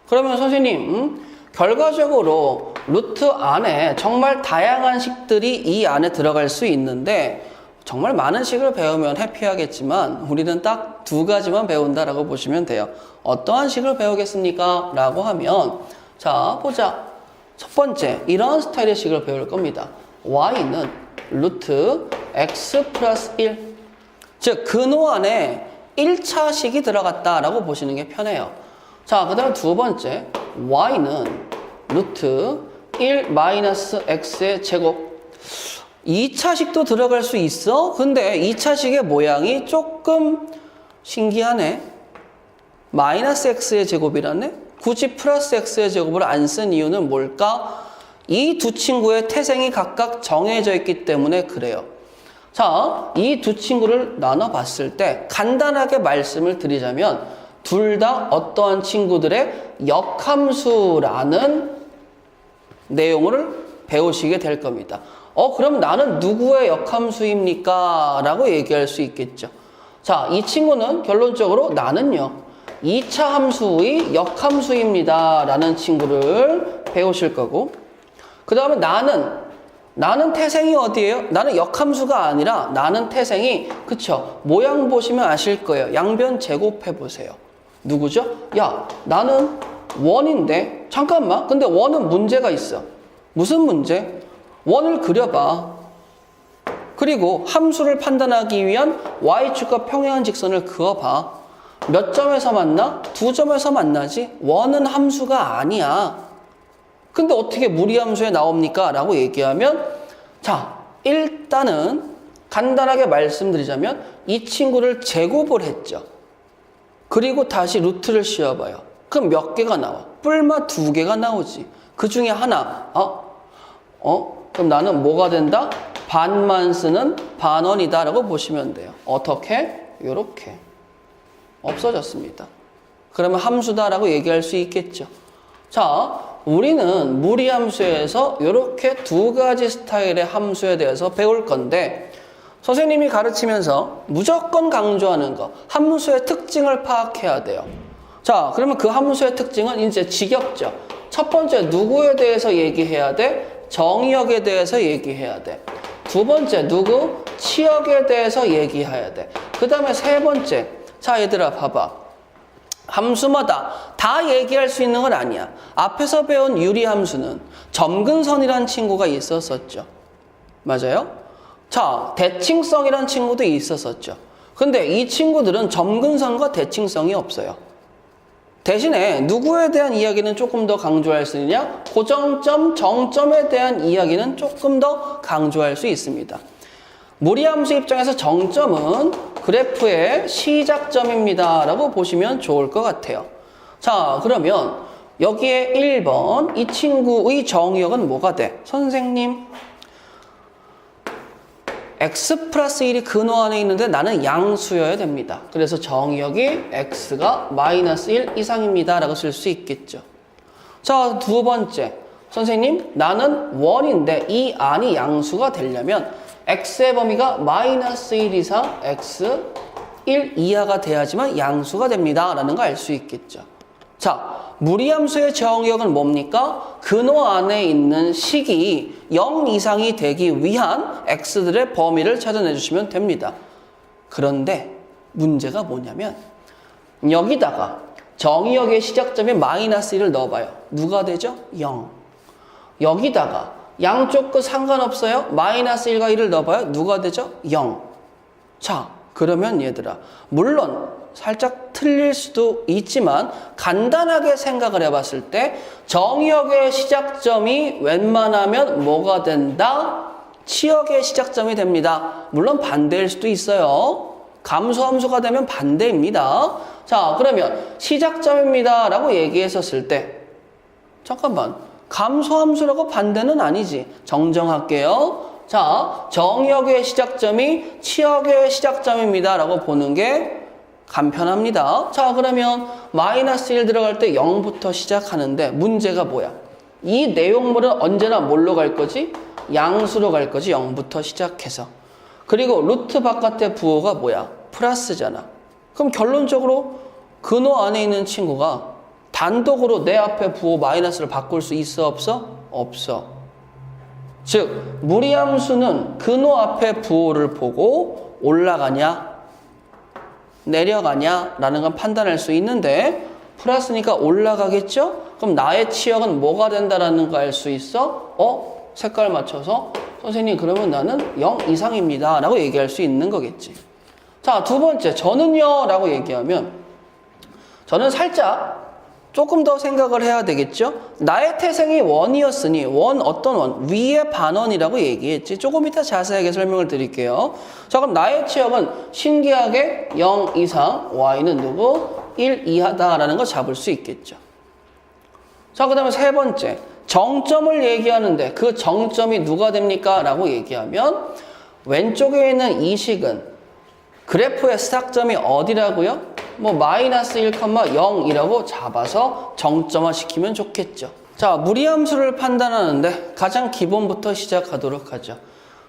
그러면 선생님 결과적으로 루트 안에 정말 다양한 식들이 이 안에 들어갈 수 있는데 정말 많은 식을 배우면 해피하겠지만 우리는 딱 두 가지만 배운다라고 보시면 돼요. 어떠한 식을 배우겠습니까? 라고 하면 자, 보자. 첫 번째, 이런 스타일의 식을 배울 겁니다. y는 루트 x 플러스 1. 즉, 근호 안에 1차 식이 들어갔다라고 보시는 게 편해요. 자, 그 다음 두 번째, y는 루트 1 마이너스 x의 제곱. 2차식도 들어갈 수 있어? 근데 2차식의 모양이 조금 신기하네. 마이너스 x의 제곱이라네? 굳이 플러스 x의 제곱을 안 쓴 이유는 뭘까? 이 두 친구의 태생이 각각 정해져 있기 때문에 그래요. 자, 이 두 친구를 나눠봤을 때 간단하게 말씀을 드리자면 둘 다 어떠한 친구들의 역함수라는 내용을 배우시게 될 겁니다. 그럼 나는 누구의 역함수입니까? 라고 얘기할 수 있겠죠. 자, 이 친구는 결론적으로 나는요 2차 함수의 역함수입니다 라는 친구를 배우실 거고, 그 다음에 나는 나는 태생이 어디예요? 나는 역함수가 아니라 나는 태생이, 그쵸? 모양 보시면 아실 거예요. 양변 제곱해 보세요. 누구죠? 야, 나는 원인데, 잠깐만. 근데 원은 문제가 있어. 무슨 문제? 원을 그려봐. 그리고 함수를 판단하기 위한 y축과 평행한 직선을 그어봐. 몇 점에서 만나? 2점에서 만나지? 원은 함수가 아니야. 근데 어떻게 무리함수에 나옵니까? 라고 얘기하면, 자, 일단은 간단하게 말씀드리자면 이 친구를 제곱을 했죠. 그리고 다시 루트를 씌워봐요. 그럼 몇 개가 나와? 뿔마 2개가 나오지. 그 중에 하나, 그럼 나는 뭐가 된다? 반만 쓰는 반원이다 라고 보시면 돼요. 어떻게? 요렇게. 없어졌습니다. 그러면 함수다라고 얘기할 수 있겠죠. 자, 우리는 무리함수에서 이렇게 2가지 스타일의 함수에 대해서 배울 건데, 선생님이 가르치면서 무조건 강조하는 거, 함수의 특징을 파악해야 돼요. 자, 그러면 그 함수의 특징은 이제 직역죠. 첫 번째, 누구에 대해서 얘기해야 돼? 정의역에 대해서 얘기해야 돼. 두 번째, 누구? 치역에 대해서 얘기해야 돼. 그 다음에 세 번째, 자, 얘들아, 봐봐. 함수마다 다 얘기할 수 있는 건 아니야. 앞에서 배운 유리함수는 점근선이라는 친구가 있었었죠. 맞아요? 자, 대칭성이라는 친구도 있었었죠. 근데 이 친구들은 점근선과 대칭성이 없어요. 대신에 누구에 대한 이야기는 조금 더 강조할 수 있느냐? 고정점, 정점에 대한 이야기는 조금 더 강조할 수 있습니다. 무리함수 입장에서 정점은 그래프의 시작점입니다 라고 보시면 좋을 것 같아요. 자, 그러면 여기에 1번 이 친구의 정의역은 뭐가 돼? 선생님, x 플러스 1이 근호 안에 있는데 나는 양수여야 됩니다. 그래서 정의역이 x가 마이너스 1 이상입니다 라고 쓸 수 있겠죠. 자, 두 번째, 선생님, 나는 원인데 이 안이 양수가 되려면 x의 범위가 마이너스 1 이상 x 1 이하가 돼야지만 양수가 됩니다 라는 거 알 수 있겠죠. 자, 무리함수의 정의역은 뭡니까? 근호 안에 있는 식이 0 이상이 되기 위한 x들의 범위를 찾아내 주시면 됩니다. 그런데 문제가 뭐냐면 여기다가 정의역의 시작점에 마이너스 1을 넣어봐요. 누가 되죠? 0. 여기다가 양쪽 끝 상관없어요? 마이너스 1과 1을 넣어봐요. 누가 되죠? 0. 자, 그러면 얘들아, 물론 살짝 틀릴 수도 있지만 간단하게 생각을 해봤을 때 정의역의 시작점이 웬만하면 뭐가 된다? 치역의 시작점이 됩니다. 물론 반대일 수도 있어요. 감소함수가 되면 반대입니다. 자, 그러면 시작점입니다 라고 얘기했었을 때, 잠깐만, 감소함수라고 반대는 아니지. 정정할게요. 자, 정의역의 시작점이 치역의 시작점입니다 라고 보는 게 간편합니다. 자, 그러면 마이너스 1 들어갈 때 0부터 시작하는데 문제가 뭐야? 이 내용물은 언제나 뭘로 갈 거지? 양수로 갈 거지. 0부터 시작해서. 그리고 루트 바깥의 부호가 뭐야? 플러스잖아. 그럼 결론적으로 근호 안에 있는 친구가 단독으로 내 앞에 부호 마이너스를 바꿀 수 있어, 없어? 없어. 즉, 무리함수는 근호 앞에 부호를 보고 올라가냐 내려가냐 라는 건 판단할 수 있는데 플러스니까 올라가겠죠? 그럼 나의 치역은 뭐가 된다라는 거 알 수 있어? 색깔 맞춰서 선생님, 그러면 나는 0 이상입니다 라고 얘기할 수 있는 거겠지. 자, 두 번째, 저는요 라고 얘기하면 저는 살짝 조금 더 생각을 해야 되겠죠? 나의 태생이 원이었으니 어떤 원? 위의 반원이라고 얘기했지. 조금 이따 자세하게 설명을 드릴게요. 자, 그럼 나의 치역은 신기하게 0 이상, y는 누구? 1 이하다라는 걸 잡을 수 있겠죠. 자, 그 다음에 세 번째, 정점을 얘기하는데 그 정점이 누가 됩니까? 라고 얘기하면 왼쪽에 있는 이 식은 그래프의 시작점이 어디라고요? 뭐 마이너스 1,0이라고 잡아서 정점화 시키면 좋겠죠. 자, 무리함수를 판단하는데 가장 기본부터 시작하도록 하죠.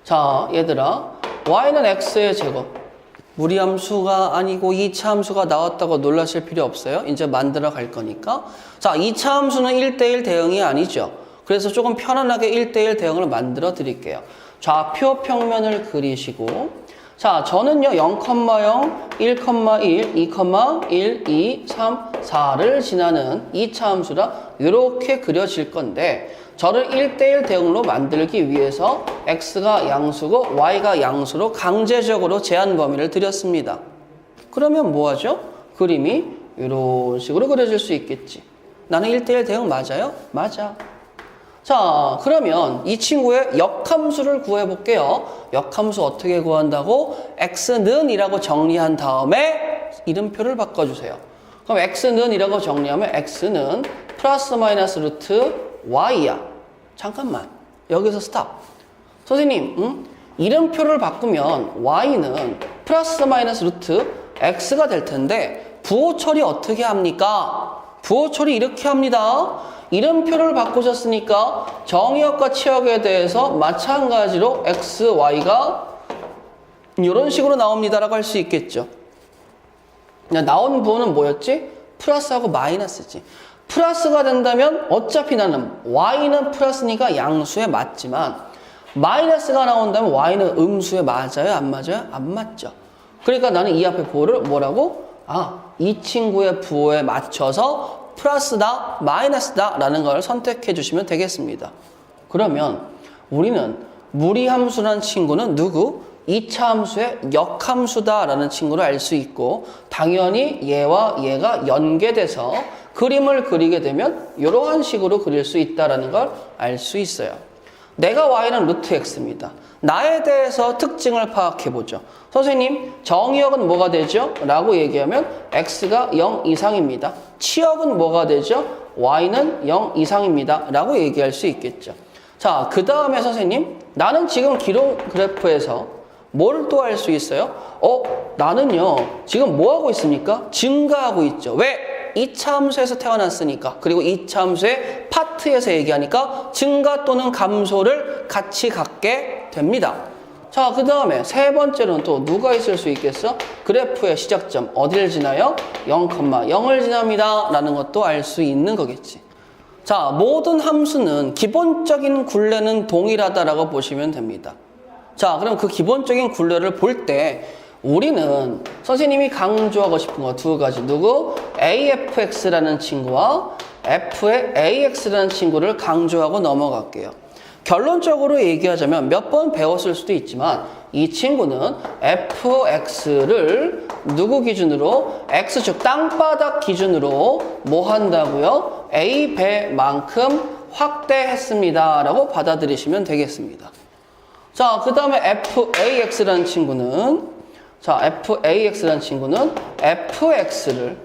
자, 얘들아, y는 x의 제곱. 무리함수가 아니고 2차 함수가 나왔다고 놀라실 필요 없어요. 이제 만들어 갈 거니까. 자, 2차 함수는 1대1 대응이 아니죠. 그래서 조금 편안하게 1대1 대응을 만들어 드릴게요. 좌표 평면을 그리시고, 자, 저는요, 0,0, 1,1, 2,1, 2, 3, 4를 지나는 2차 함수라 이렇게 그려질 건데, 저를 1대1 대응으로 만들기 위해서 x가 양수고 y가 양수로 강제적으로 제한 범위를 드렸습니다. 그러면 뭐 하죠? 그림이 이런 식으로 그려질 수 있겠지. 나는 1대1 대응 맞아요? 맞아. 자, 그러면 이 친구의 역함수를 구해볼게요. 역함수 어떻게 구한다고? x는 이라고 정리한 다음에 이름표를 바꿔주세요. 그럼 x는 이라고 정리하면 x는 플러스 마이너스 루트 y야. 잠깐만, 여기서 스탑. 선생님, 이름표를 바꾸면 y는 플러스 마이너스 루트 x가 될 텐데 부호 처리 어떻게 합니까? 부호 처리 이렇게 합니다. 이름표를 바꾸셨으니까 정의역과 치역에 대해서 마찬가지로 x, y가 이런 식으로 나옵니다라고 할 수 있겠죠. 나온 부호는 뭐였지? 플러스하고 마이너스지. 플러스가 된다면 어차피 나는 y는 플러스니까 양수에 맞지만 마이너스가 나온다면 y는 음수에 맞아요? 안 맞아요? 안 맞죠. 그러니까 나는 이 앞에 부호를 뭐라고? 이 친구의 부호에 맞춰서 플러스다, 마이너스다 라는 걸 선택해 주시면 되겠습니다. 그러면 우리는 무리함수라는 친구는 누구? 2차 함수의 역함수다 라는 친구를 알 수 있고, 당연히 얘와 얘가 연계돼서 그림을 그리게 되면 이러한 식으로 그릴 수 있다는 걸 알 수 있어요. 내가 y는 루트 x입니다. 나에 대해서 특징을 파악해보죠. 선생님, 정의역은 뭐가 되죠? 라고 얘기하면 x가 0 이상입니다. 치역은 뭐가 되죠? y는 0 이상입니다. 라고 얘기할 수 있겠죠. 자, 그 다음에 선생님, 나는 지금 기록 그래프에서 뭘 또 할 수 있어요? 나는요, 지금 뭐 하고 있습니까? 증가하고 있죠. 왜? 2차 함수에서 태어났으니까. 그리고 2차 함수의 파트에서 얘기하니까 증가 또는 감소를 같이 갖게 됩니다. 자, 그 다음에 세 번째로는 또 누가 있을 수 있겠어? 그래프의 시작점 어디를 지나요? 0,0을 지납니다 라는 것도 알 수 있는 거겠지. 자, 모든 함수는 기본적인 굴레는 동일하다라고 보시면 됩니다. 자, 그럼 그 기본적인 굴레를 볼 때 우리는 선생님이 강조하고 싶은 거 두 가지. 누구? AFX라는 친구와 F의 AX라는 친구를 강조하고 넘어갈게요. 결론적으로 얘기하자면 몇 번 배웠을 수도 있지만 이 친구는 FX를 누구 기준으로? X축 땅바닥 기준으로 뭐 한다고요? A배만큼 확대했습니다 라고 받아들이시면 되겠습니다. 자, 그 다음에 FAX라는 친구는 FX를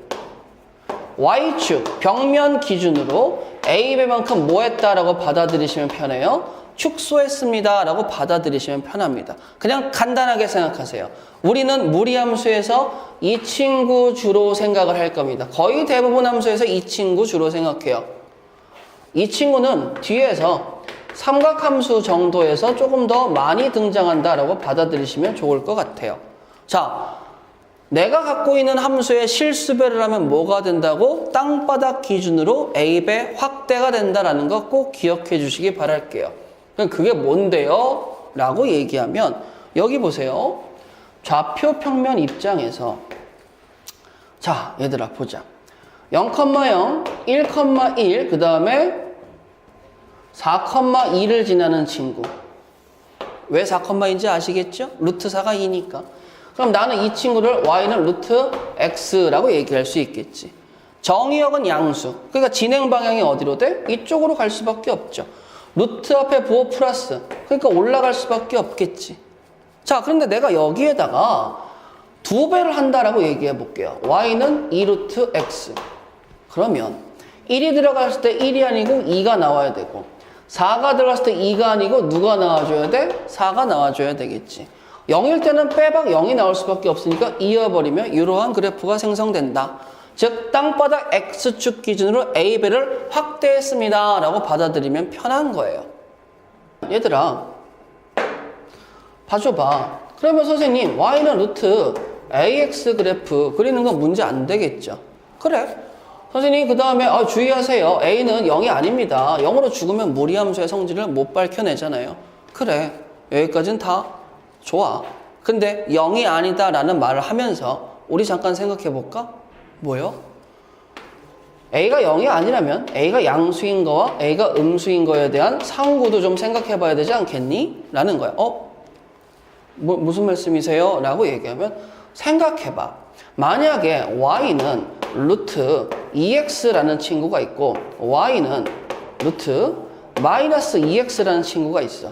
Y축 벽면 기준으로 A배만큼 뭐 했다라고 받아들이시면 편해요? 축소했습니다 라고 받아들이시면 편합니다. 그냥 간단하게 생각하세요. 우리는 무리함수에서 이 친구 주로 생각을 할 겁니다. 거의 대부분 함수에서 이 친구 주로 생각해요. 이 친구는 뒤에서 삼각함수 정도에서 조금 더 많이 등장한다라고 받아들이시면 좋을 것 같아요. 자, 내가 갖고 있는 함수의 실수배를 하면 뭐가 된다고? 땅바닥 기준으로 A배 확대가 된다라는 거 꼭 기억해 주시기 바랄게요. 그럼 그게 뭔데요? 라고 얘기하면 여기 보세요. 좌표 평면 입장에서 자, 얘들아 보자. 0,0, 1,1, 그 다음에 4,2를 지나는 친구. 왜 4,2인지 아시겠죠? 루트 4가 2니까. 그럼 나는 이 친구를 y는 루트 x라고 얘기할 수 있겠지. 정의역은 양수. 그러니까 진행 방향이 어디로 돼? 이쪽으로 갈 수밖에 없죠. 루트 앞에 부호 플러스. 그러니까 올라갈 수밖에 없겠지. 자, 그런데 내가 여기에다가 2배를 한다라고 얘기해 볼게요. y는 2루트 x. 그러면 1이 들어갔을 때 1이 아니고 2가 나와야 되고 4가 들어갔을 때 2가 아니고 누가 나와줘야 돼? 4가 나와줘야 되겠지. 0일 때는 빼박 0이 나올 수밖에 없으니까 이어버리면 이러한 그래프가 생성된다. 즉 땅바닥 X축 기준으로 A배를 확대했습니다 라고 받아들이면 편한 거예요. 얘들아 봐줘봐. 그러면 선생님 Y는 루트 AX 그래프 그리는 건 문제 안 되겠죠. 그래, 선생님 그 다음에 주의하세요. A는 0이 아닙니다. 0으로 죽으면 무리함수의 성질을 못 밝혀내잖아요. 그래, 여기까지는 다 좋아. 근데 0이 아니다 라는 말을 하면서 우리 잠깐 생각해 볼까? 뭐요? A가 0이 아니라면 A가 양수인 거와 A가 음수인 거에 대한 상구도 좀 생각해 봐야 되지 않겠니? 라는 거야. 무슨 말씀이세요? 라고 얘기하면 생각해 봐. 만약에 Y는 루트 2x라는 친구가 있고 Y는 루트 마이너스 2x라는 친구가 있어.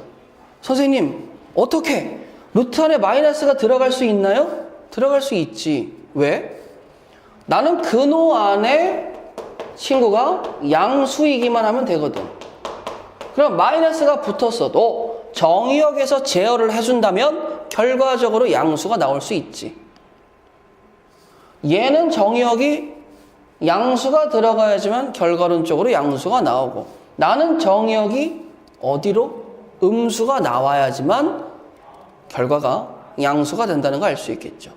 선생님, 어떻게? 루트 안에 마이너스가 들어갈 수 있나요? 들어갈 수 있지. 왜? 나는 근호 안에 친구가 양수이기만 하면 되거든. 그럼 마이너스가 붙었어도 정의역에서 제어를 해준다면 결과적으로 양수가 나올 수 있지. 얘는 정의역이 양수가 들어가야지만 결과론적으로 양수가 나오고, 나는 정의역이 어디로? 음수가 나와야지만 결과가 양수가 된다는 걸 알 수 있겠죠.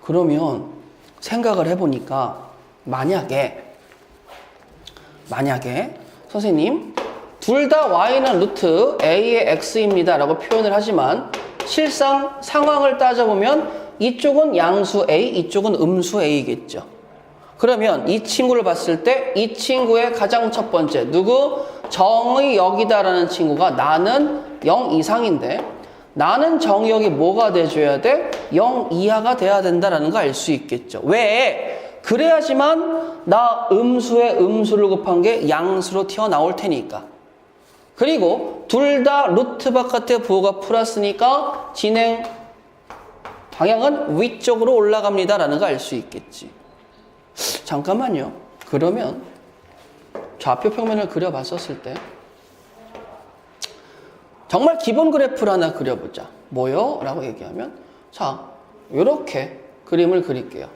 그러면 생각을 해보니까 만약에 선생님 둘 다 y는 루트 a의 x입니다 라고 표현을 하지만 실상 상황을 따져보면 이쪽은 양수 a, 이쪽은 음수 a겠죠. 그러면 이 친구를 봤을 때 이 친구의 가장 첫 번째 누구? 정의역이다라는 친구가 나는 0 이상인데 나는 정의역이 뭐가 돼줘야 돼? 0 이하가 돼야 된다라는 걸 알 수 있겠죠. 왜? 그래야지만 나 음수에 음수를 곱한 게 양수로 튀어나올 테니까. 그리고 둘 다 루트 바깥에 부호가 플러스니까 진행 방향은 위쪽으로 올라갑니다라는 걸 알 수 있겠지. 잠깐만요. 그러면 좌표 평면을 그려봤었을 때 정말 기본 그래프를 하나 그려보자. 뭐요? 라고 얘기하면 자, 요렇게 그림을 그릴게요.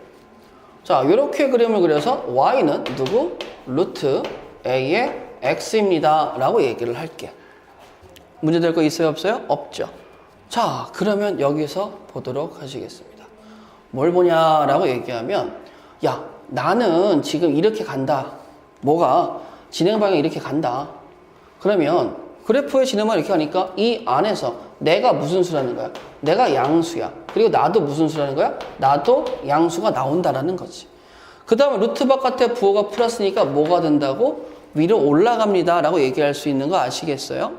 자, 요렇게 그림을 그려서 y는 누구? 루트 a의 x입니다 라고 얘기를 할게. 문제될 거 있어요? 없어요? 없죠. 자, 그러면 여기서 보도록 하시겠습니다. 뭘 보냐라고 얘기하면 야, 나는 지금 이렇게 간다. 뭐가? 진행 방향이 이렇게 간다. 그러면 그래프의 진행만 이렇게 하니까 이 안에서 내가 무슨 수라는 거야? 내가 양수야. 그리고 나도 무슨 수라는 거야? 나도 양수가 나온다라는 거지. 그 다음에 루트 바깥에 부호가 플러스니까 뭐가 된다고? 위로 올라갑니다 라고 얘기할 수 있는 거 아시겠어요?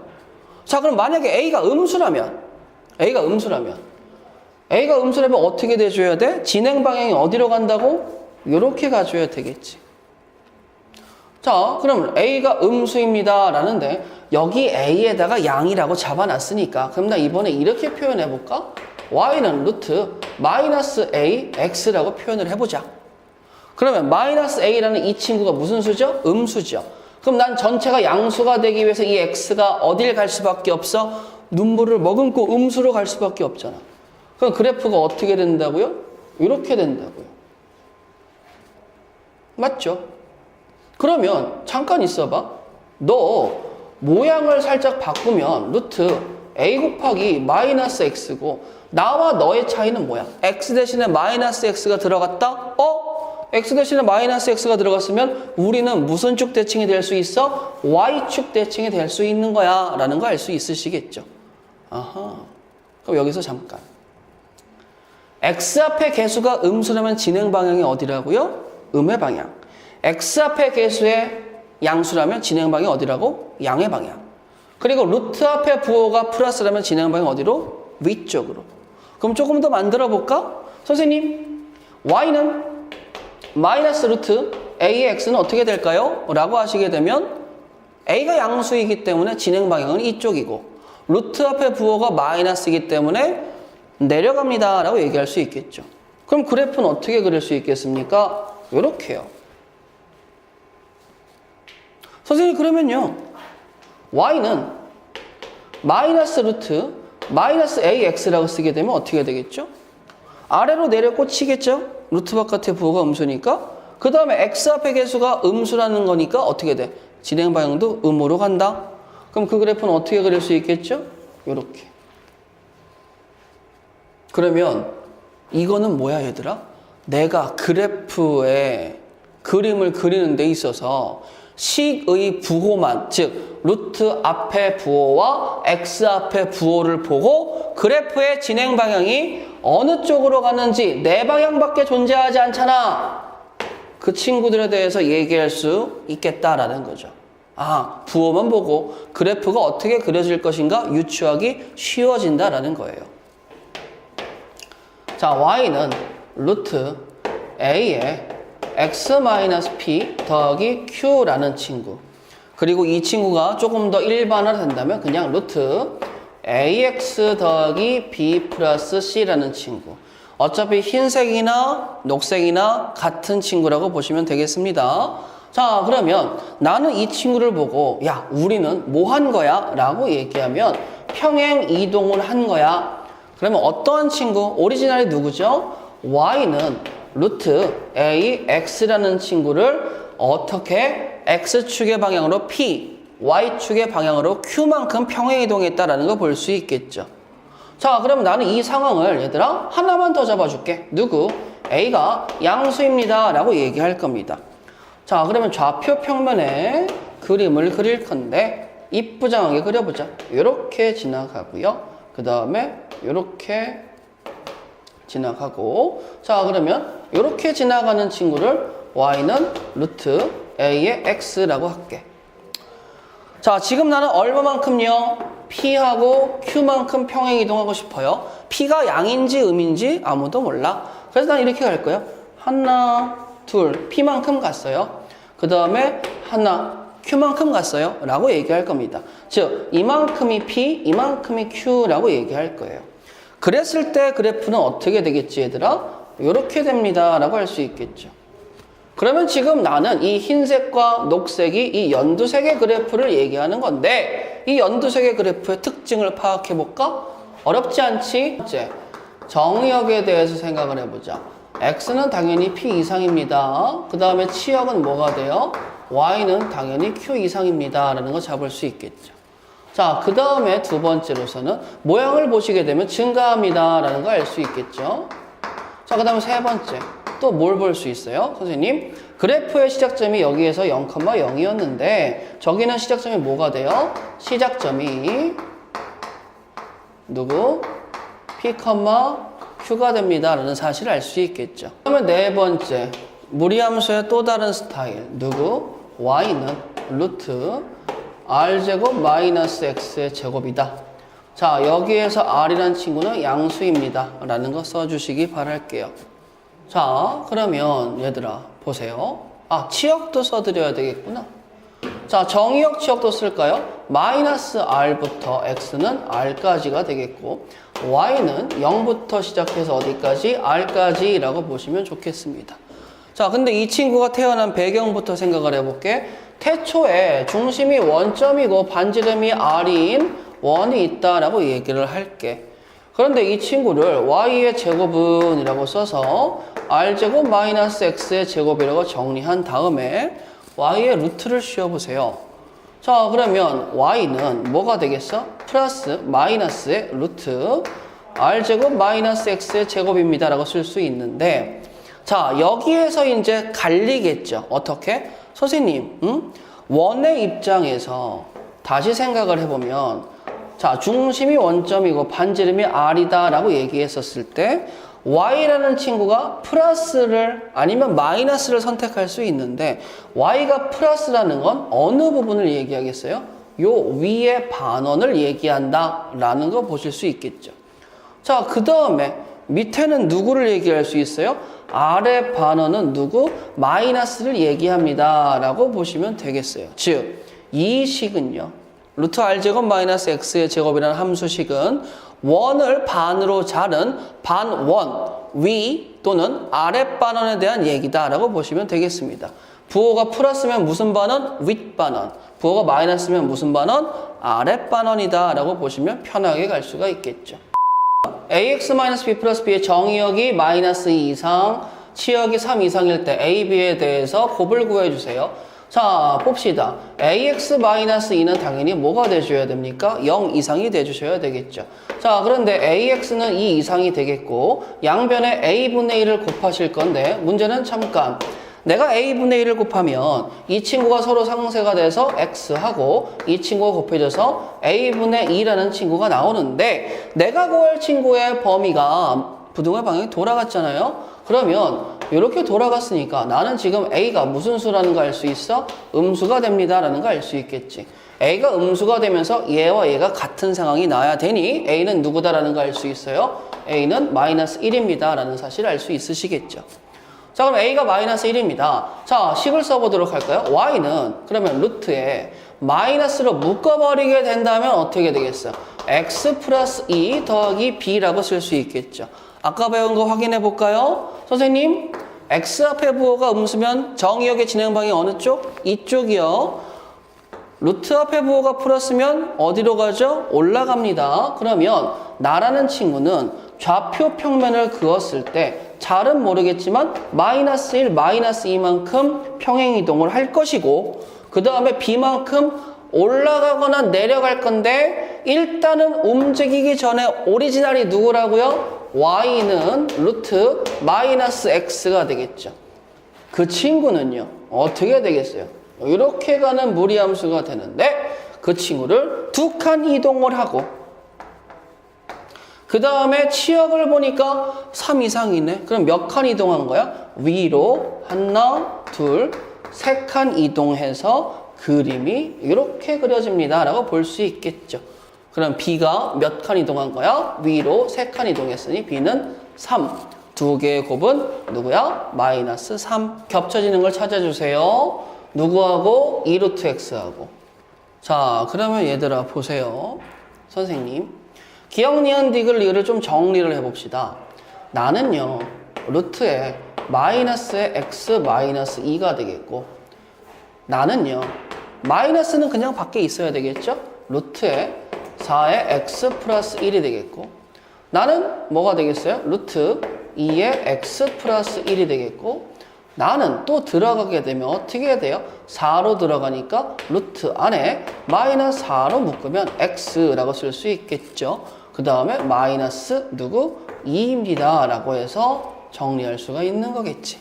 자, 그럼 만약에 A가 음수라면 어떻게 돼줘야 돼? 진행 방향이 어디로 간다고? 이렇게 가줘야 되겠지. 자, 그럼 A가 음수입니다 라는데 여기 A에다가 양이라고 잡아놨으니까 그럼 나 이번에 이렇게 표현해볼까? Y는 루트 마이너스 A X라고 표현을 해보자. 그러면 마이너스 A라는 이 친구가 무슨 수죠? 음수죠. 그럼 난 전체가 양수가 되기 위해서 이 X가 어딜 갈 수밖에 없어? 눈물을 머금고 음수로 갈 수밖에 없잖아. 그럼 그래프가 어떻게 된다고요? 이렇게 된다고요. 맞죠? 그러면 잠깐 있어봐. 너 모양을 살짝 바꾸면 루트 a 곱하기 마이너스 x고 나와 너의 차이는 뭐야? x 대신에 마이너스 x가 들어갔다? x 대신에 마이너스 x가 들어갔으면 우리는 무슨 축 대칭이 될 수 있어? y축 대칭이 될 수 있는 거야 라는 거 알 수 있으시겠죠? 아하. 그럼 여기서 잠깐. x 앞에 개수가 음수라면 진행 방향이 어디라고요? 음의 방향. x 앞에 개수의 양수라면 진행 방향이 어디라고? 양의 방향. 그리고 루트 앞에 부호가 플러스라면 진행 방향이 어디로? 위쪽으로. 그럼 조금 더 만들어 볼까? 선생님, y는 마이너스 루트 a의 x는 어떻게 될까요? 라고 하시게 되면 a가 양수이기 때문에 진행 방향은 이쪽이고 루트 앞에 부호가 마이너스이기 때문에 내려갑니다 라고 얘기할 수 있겠죠. 그럼 그래프는 어떻게 그릴 수 있겠습니까? 요렇게요. 선생님, 그러면요 y는 마이너스 루트 마이너스 ax라고 쓰게 되면 어떻게 되겠죠? 아래로 내려 꽂히겠죠? 루트 바깥의 부호가 음수니까. 그 다음에 x 앞의 개수가 음수라는 거니까 어떻게 돼? 진행 방향도 음으로 간다. 그럼 그 그래프는 어떻게 그릴 수 있겠죠? 요렇게. 그러면 이거는 뭐야 얘들아? 내가 그래프에 그림을 그리는 데 있어서 식의 부호만, 즉 루트 앞에 부호와 x 앞에 부호를 보고 그래프의 진행 방향이 어느 쪽으로 가는지 네 방향밖에 존재하지 않잖아. 그 친구들에 대해서 얘기할 수 있겠다라는 거죠. 아, 부호만 보고 그래프가 어떻게 그려질 것인가 유추하기 쉬워진다라는 거예요. 자, y는 루트 a에 x-p 더하기 q라는 친구. 그리고 이 친구가 조금 더 일반화 된다면 그냥 루트 ax 더하기 b 플러스 c라는 친구. 어차피 흰색이나 녹색이나 같은 친구라고 보시면 되겠습니다. 자, 그러면 나는 이 친구를 보고 야, 우리는 뭐 한 거야? 라고 얘기하면 평행 이동을 한 거야. 그러면 어떠한 친구? 오리지널이 누구죠? y는 루트 ax라는 친구를 어떻게 x축의 방향으로 p, y축의 방향으로 q만큼 평행 이동했다라는 거 볼 수 있겠죠. 자, 그럼 나는 이 상황을 얘들아 하나만 더 잡아줄게. 누구? a가 양수입니다 라고 얘기할 겁니다. 자, 그러면 좌표 평면에 그림을 그릴 건데 이쁘장하게 그려보자. 이렇게 지나가고요. 그 다음에 이렇게 지나가고, 자, 그러면 이렇게 지나가는 친구를 y는 루트 a의 x라고 할게. 자, 지금 나는 얼마만큼요? p하고 q만큼 평행 이동하고 싶어요. p가 양인지 음인지 아무도 몰라. 그래서 난 이렇게 갈 거예요. 하나, 둘, p만큼 갔어요. 그 다음에 하나, q만큼 갔어요 라고 얘기할 겁니다. 즉, 이만큼이 p, 이만큼이 q라고 얘기할 거예요. 그랬을 때 그래프는 어떻게 되겠지, 얘들아? 이렇게 됩니다 라고 할 수 있겠죠. 그러면 지금 나는 이 흰색과 녹색이 이 연두색의 그래프를 얘기하는 건데 이 연두색의 그래프의 특징을 파악해 볼까? 어렵지 않지? 번째, 정의역에 대해서 생각을 해보자. x는 당연히 p 이상입니다. 그 다음에 치역은 뭐가 돼요? y는 당연히 q 이상입니다 라는 거 잡을 수 있겠죠. 자, 그 다음에 두 번째로서는 모양을 보시게 되면 증가합니다 라는 거 알 수 있겠죠. 자, 그 다음에 세 번째, 또 뭘 볼 수 있어요? 선생님, 그래프의 시작점이 여기에서 0,0이었는데 저기는 시작점이 뭐가 돼요? 시작점이 누구? p, q가 됩니다 라는 사실을 알 수 있겠죠. 그러면 네 번째, 무리함수의 또 다른 스타일, 누구? y는 루트 r제곱 마이너스 x의 제곱이다. 자, 여기에서 r이란 친구는 양수입니다 라는 거 써주시기 바랄게요. 자, 그러면 얘들아 보세요. 아, 치역도 써드려야 되겠구나. 자, 정의역 치역도 쓸까요? 마이너스 r부터 x는 r까지가 되겠고 y는 0부터 시작해서 어디까지? r까지 라고 보시면 좋겠습니다. 자, 근데 이 친구가 태어난 배경부터 생각을 해볼게. 태초에 중심이 원점이고 반지름이 r인 원이 있다라고 얘기를 할게. 그런데 이 친구를 y의 제곱은 이라고 써서 r제곱 마이너스 x의 제곱이라고 정리한 다음에 y의 루트를 씌워보세요. 자, 그러면 y는 뭐가 되겠어? 플러스 마이너스의 루트 r제곱 마이너스 x의 제곱입니다 라고 쓸 수 있는데, 자, 여기에서 이제 갈리겠죠. 어떻게? 선생님, 원의 입장에서 다시 생각을 해보면, 자, 중심이 원점이고 반지름이 r이다 라고 얘기했었을 때 y라는 친구가 플러스를 아니면 마이너스를 선택할 수 있는데 y가 플러스라는 건 어느 부분을 얘기하겠어요? 요 위의 반원을 얘기한다 라는 거 보실 수 있겠죠. 자, 그 다음에 밑에는 누구를 얘기할 수 있어요? 아래 반원은 누구? 마이너스를 얘기합니다 라고 보시면 되겠어요. 즉, 이 식은요, 루트 r제곱 마이너스 x의 제곱이라는 함수식은 원을 반으로 자른 반원, 위 또는 아랫반원에 대한 얘기다 라고 보시면 되겠습니다. 부호가 플러스면 무슨 반원? 윗반원. 부호가 마이너스면 무슨 반원? 아랫반원이다 라고 보시면 편하게 갈 수가 있겠죠. ax-b 플러스 b의 정의역이 마이너스 2 이상, 치역이 3 이상일 때 a, b에 대해서 곱을 구해주세요. 자, 봅시다. ax-2는 당연히 뭐가 돼줘야 됩니까? 0 이상이 돼주셔야 되겠죠. 자, 그런데 ax는 2 이상이 되겠고 양변에 a분의 1을 곱하실 건데 문제는 잠깐 내가 a분의 1을 곱하면 이 친구가 서로 상쇄가 돼서 x하고 이 친구가 곱해져서 a분의 2라는 친구가 나오는데 내가 구할 친구의 범위가 부등호의 방향이 돌아갔잖아요. 그러면 이렇게 돌아갔으니까 나는 지금 a가 무슨 수라는 거 알 수 있어? 음수가 됩니다 라는 거 알 수 있겠지. a가 음수가 되면서 얘와 얘가 같은 상황이 나야 되니 a는 누구다라는 거 알 수 있어요. a는 마이너스 1입니다 라는 사실을 알 수 있으시겠죠. 자, 그럼 a가 마이너스 1입니다. 자, 식을 써보도록 할까요? y는 그러면 루트에 마이너스로 묶어버리게 된다면 어떻게 되겠어요? x 플러스 2 더하기 b라고 쓸 수 있겠죠. 아까 배운 거 확인해 볼까요? 선생님, x 앞에 부호가 음수면 정의역의 진행 방향이 어느 쪽? 이쪽이요. 루트 앞에 부호가 플러스면 어디로 가죠? 올라갑니다. 그러면 나라는 친구는 좌표 평면을 그었을 때 잘은 모르겠지만 마이너스 1, 마이너스 2만큼 평행이동을 할 것이고 그 다음에 b만큼 올라가거나 내려갈 건데 일단은 움직이기 전에 오리지널이 누구라고요? y는 루트 마이너스 x가 되겠죠. 그 친구는요 어떻게 되겠어요? 이렇게 가는 무리함수가 되는데 그 친구를 두 칸 이동을 하고 그 다음에 치역을 보니까 3 이상이네. 그럼 몇 칸 이동한 거야? 위로 하나, 둘, 세 칸 이동해서 그림이 이렇게 그려집니다 라고 볼 수 있겠죠. 그럼 b가 몇 칸 이동한 거야? 위로 3칸 이동했으니 b는 3. 두 개의 곱은 누구야? 마이너스 3. 겹쳐지는 걸 찾아주세요. 누구하고? 2루트 x하고. 자, 그러면 얘들아 보세요. 선생님. 기억, 니은, 디귿, 리을을 좀 정리를 해봅시다. 나는요. 루트에 마이너스에 x 마이너스 2가 되겠고 나는요. 마이너스는 그냥 밖에 있어야 되겠죠? 루트에 4에 x 플러스 1이 되겠고 나는 뭐가 되겠어요? 루트 2에 x 플러스 1이 되겠고 나는 또 들어가게 되면 어떻게 해야 돼요? 4로 들어가니까 루트 안에 마이너스 4로 묶으면 x라고 쓸 수 있겠죠. 그 다음에 마이너스 누구? 2입니다 라고 해서 정리할 수가 있는 거겠지.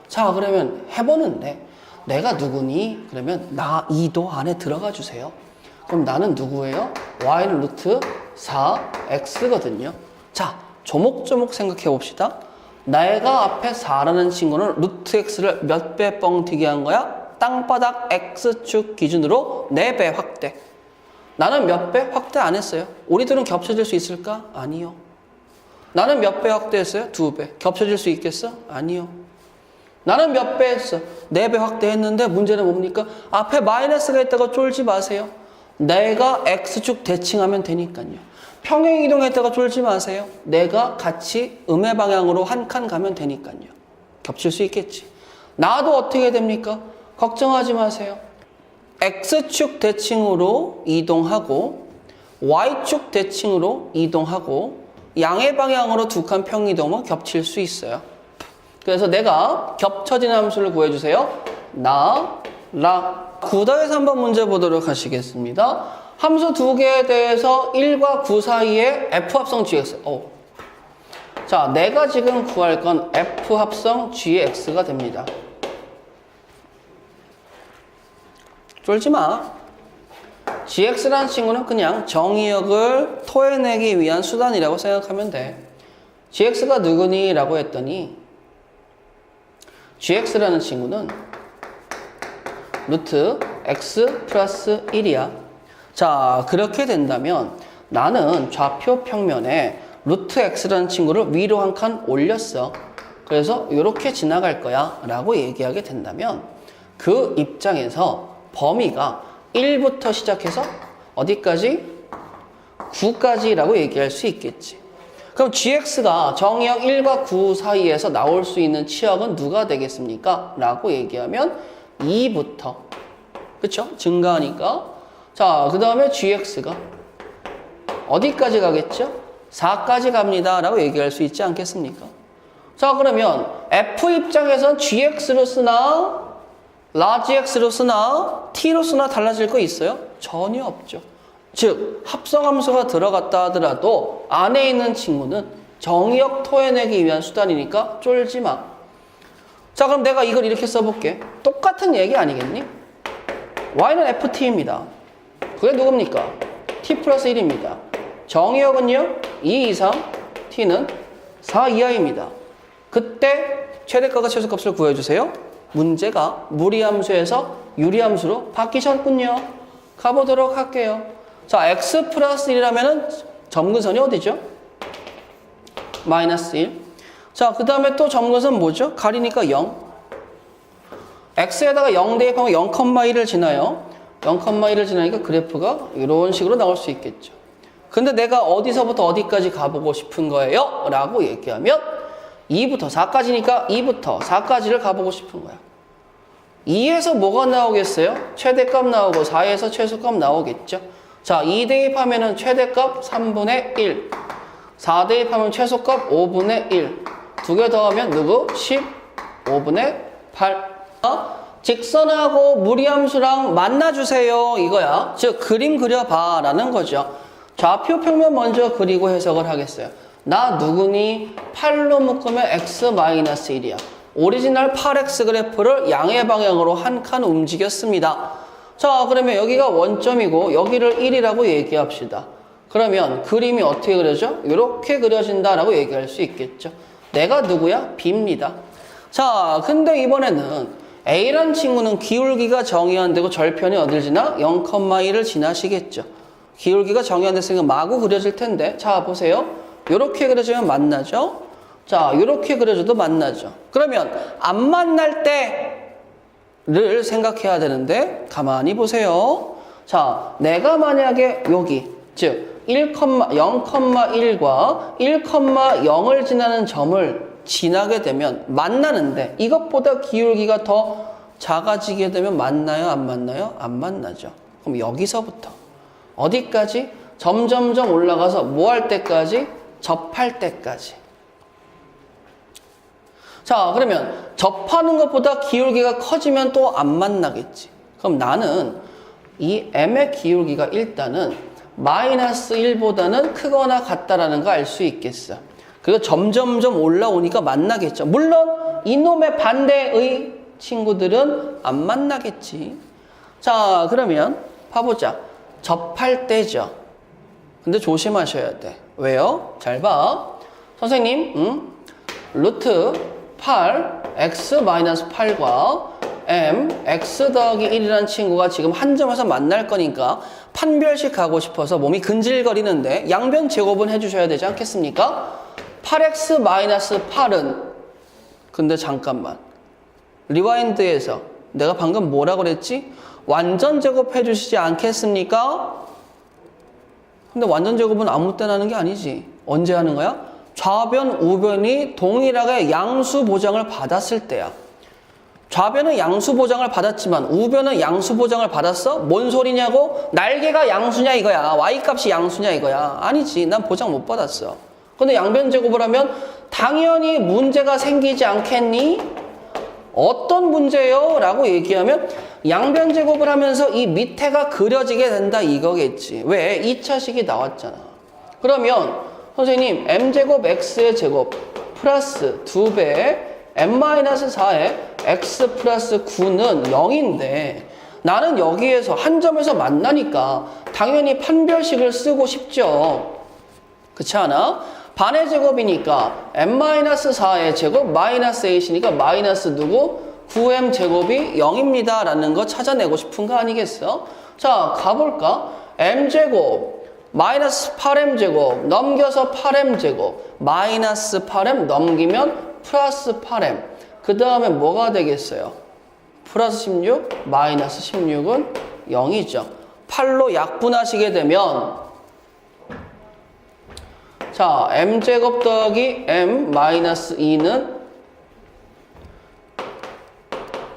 자, 그러면 해보는데 내가 누구니? 그러면 나 2도 안에 들어가 주세요. 그럼 나는 누구예요? y는 루트 4x거든요. 자, 조목조목 생각해 봅시다. 내가 앞에 4라는 친구는 루트 x를 몇 배 뻥튀기 한 거야? 땅바닥 x축 기준으로 4배 확대. 나는 몇 배? 확대 안 했어요. 우리들은 겹쳐질 수 있을까? 아니요. 나는 몇 배 확대했어요? 2배. 겹쳐질 수 있겠어? 아니요. 나는 몇 배 했어? 4배 확대했는데 문제는 뭡니까? 앞에 마이너스가 있다고 쫄지 마세요. 내가 x축 대칭하면 되니까요. 평행 이동했다가 쫄지 마세요. 내가 같이 음의 방향으로 한 칸 가면 되니까요. 겹칠 수 있겠지. 나도 어떻게 됩니까? 걱정하지 마세요. x축 대칭으로 이동하고 y축 대칭으로 이동하고 양의 방향으로 두 칸 평이동은 겹칠 수 있어요. 그래서 내가 겹쳐지는 함수를 구해주세요. 나, 라. 9더에서 한번 문제 보도록 하시겠습니다. 함수 두 개에 대해서 1과 9 사이에 f 합성 gx. 자, 내가 지금 구할 건 f 합성 gx가 됩니다. 쫄지 마. gx라는 친구는 그냥 정의역을 토해내기 위한 수단이라고 생각하면 돼. gx가 누구니? 라고 했더니 gx라는 친구는 루트 x 플러스 1이야. 자, 그렇게 된다면 나는 좌표 평면에 루트 x라는 친구를 위로 한 칸 올렸어. 그래서 이렇게 지나갈 거야 라고 얘기하게 된다면 그 입장에서 범위가 1부터 시작해서 어디까지? 9까지 라고 얘기할 수 있겠지. 그럼 gx가 정의역 1과 9 사이에서 나올 수 있는 치역은 누가 되겠습니까? 라고 얘기하면 2부터 그쵸? 증가하니까 자, 그 다음에 gx가 어디까지 가겠죠? 4까지 갑니다 라고 얘기할 수 있지 않겠습니까? 자, 그러면 f 입장에선 gx로 쓰나 라지 x로 쓰나 t로 쓰나 달라질 거 있어요? 전혀 없죠. 즉 합성함수가 들어갔다 하더라도 안에 있는 친구는 정의역 토해내기 위한 수단이니까 쫄지 마. 자, 그럼 내가 이걸 이렇게 써볼게. 똑같은 얘기 아니겠니? y는 ft입니다. 그게 누굽니까? t 플러스 1입니다. 정의역은요? 2 이상 t는 4 이하입니다. 그때 최대값과 최소값을 구해주세요. 문제가 무리함수에서 유리함수로 바뀌셨군요. 가보도록 할게요. 자, x 플러스 1이라면은 점근선이 어디죠? 마이너스 1. 자, 그 다음에 또 점근선 뭐죠? 가리니까 0. x에다가 0 대입하면 0,1을 지나요. 0,1을 지나니까 그래프가 이런 식으로 나올 수 있겠죠. 근데 내가 어디서부터 어디까지 가보고 싶은 거예요? 라고 얘기하면 2부터 4까지니까 2부터 4까지를 가보고 싶은 거야. 2에서 뭐가 나오겠어요? 최대값 나오고 4에서 최소값 나오겠죠. 자, 2 대입하면 최대값 3분의 1, 4 대입하면 최소값 5분의 1, 두 개 더하면 누구? 15분의 8. 직선하고 무리함수랑 만나주세요 이거야. 즉 그림 그려봐 라는 거죠. 좌표 평면 먼저 그리고 해석을 하겠어요. 나 누구니? 8로 묶으면 x-1이야. 오리지널 8x 그래프를 양의 방향으로 한 칸 움직였습니다. 자, 그러면 여기가 원점이고 여기를 1이라고 얘기합시다. 그러면 그림이 어떻게 그려져? 이렇게 그려진다라고 얘기할 수 있겠죠. 내가 누구야? B입니다. 자, 근데 이번에는 A란 친구는 기울기가 정의 안 되고 절편이 어딜 지나? 0,1을 지나시겠죠. 기울기가 정의 안 됐으니까 마구 그려질 텐데. 자, 보세요. 이렇게 그려지면 만나죠. 자, 이렇게 그려줘도 만나죠. 그러면 안 만날 때를 생각해야 되는데 가만히 보세요. 자, 내가 만약에 여기 즉 0,1과 1,0을 지나는 점을 지나게 되면 만나는데 이것보다 기울기가 더 작아지게 되면 만나요? 안 만나요? 안 만나죠. 그럼 여기서부터 어디까지? 점점점 올라가서 뭐 할 때까지? 접할 때까지. 자, 그러면 접하는 것보다 기울기가 커지면 또 안 만나겠지. 그럼 나는 이 m의 기울기가 일단은 마이너스 1보다는 크거나 같다라는 거 알 수 있겠어. 그리고 점점점 올라오니까 만나겠죠. 물론 이놈의 반대의 친구들은 안 만나겠지. 자, 그러면 봐보자. 접할 때죠. 근데 조심하셔야 돼. 왜요? 잘 봐. 선생님, 루트 8, x-8과 m, x 더하기 1이라는 친구가 지금 한 점에서 만날 거니까 판별식 가고 싶어서 몸이 근질거리는데 양변 제곱은 해주셔야 되지 않겠습니까? 8x-8은 근데 잠깐만 리와인드에서 내가 방금 뭐라 그랬지? 완전 제곱 해주시지 않겠습니까? 근데 완전 제곱은 아무 때나 하는 게 아니지. 언제 하는 거야? 좌변, 우변이 동일하게 양수 보장을 받았을 때야. 좌변은 양수 보장을 받았지만 우변은 양수 보장을 받았어? 뭔 소리냐고? 날개가 양수냐 이거야. y값이 양수냐 이거야. 아니지. 난 보장 못 받았어. 근데 양변 제곱을 하면 당연히 문제가 생기지 않겠니? 어떤 문제요? 라고 얘기하면 양변 제곱을 하면서 이 밑에가 그려지게 된다 이거겠지. 왜? 2차식이 나왔잖아. 그러면 선생님 m제곱 x의 제곱 플러스 2배 m-4의 x 플러스 9는 0인데 나는 여기에서 한 점에서 만나니까 당연히 판별식을 쓰고 싶죠. 그렇지 않아? 반의 제곱이니까 m-4의 제곱 마이너스 8이니까 마이너스 누구? 9m 제곱이 0입니다 라는 거 찾아내고 싶은 거 아니겠어? 자, 가볼까? m제곱 마이너스 8m 제곱 넘겨서 8m 제곱 마이너스 8m 넘기면 플러스 8m 그 다음에 뭐가 되겠어요? 플러스 16 마이너스 16은 0이죠. 8로 약분하시게 되면 자, m제곱 더하기 m 마이너스 2는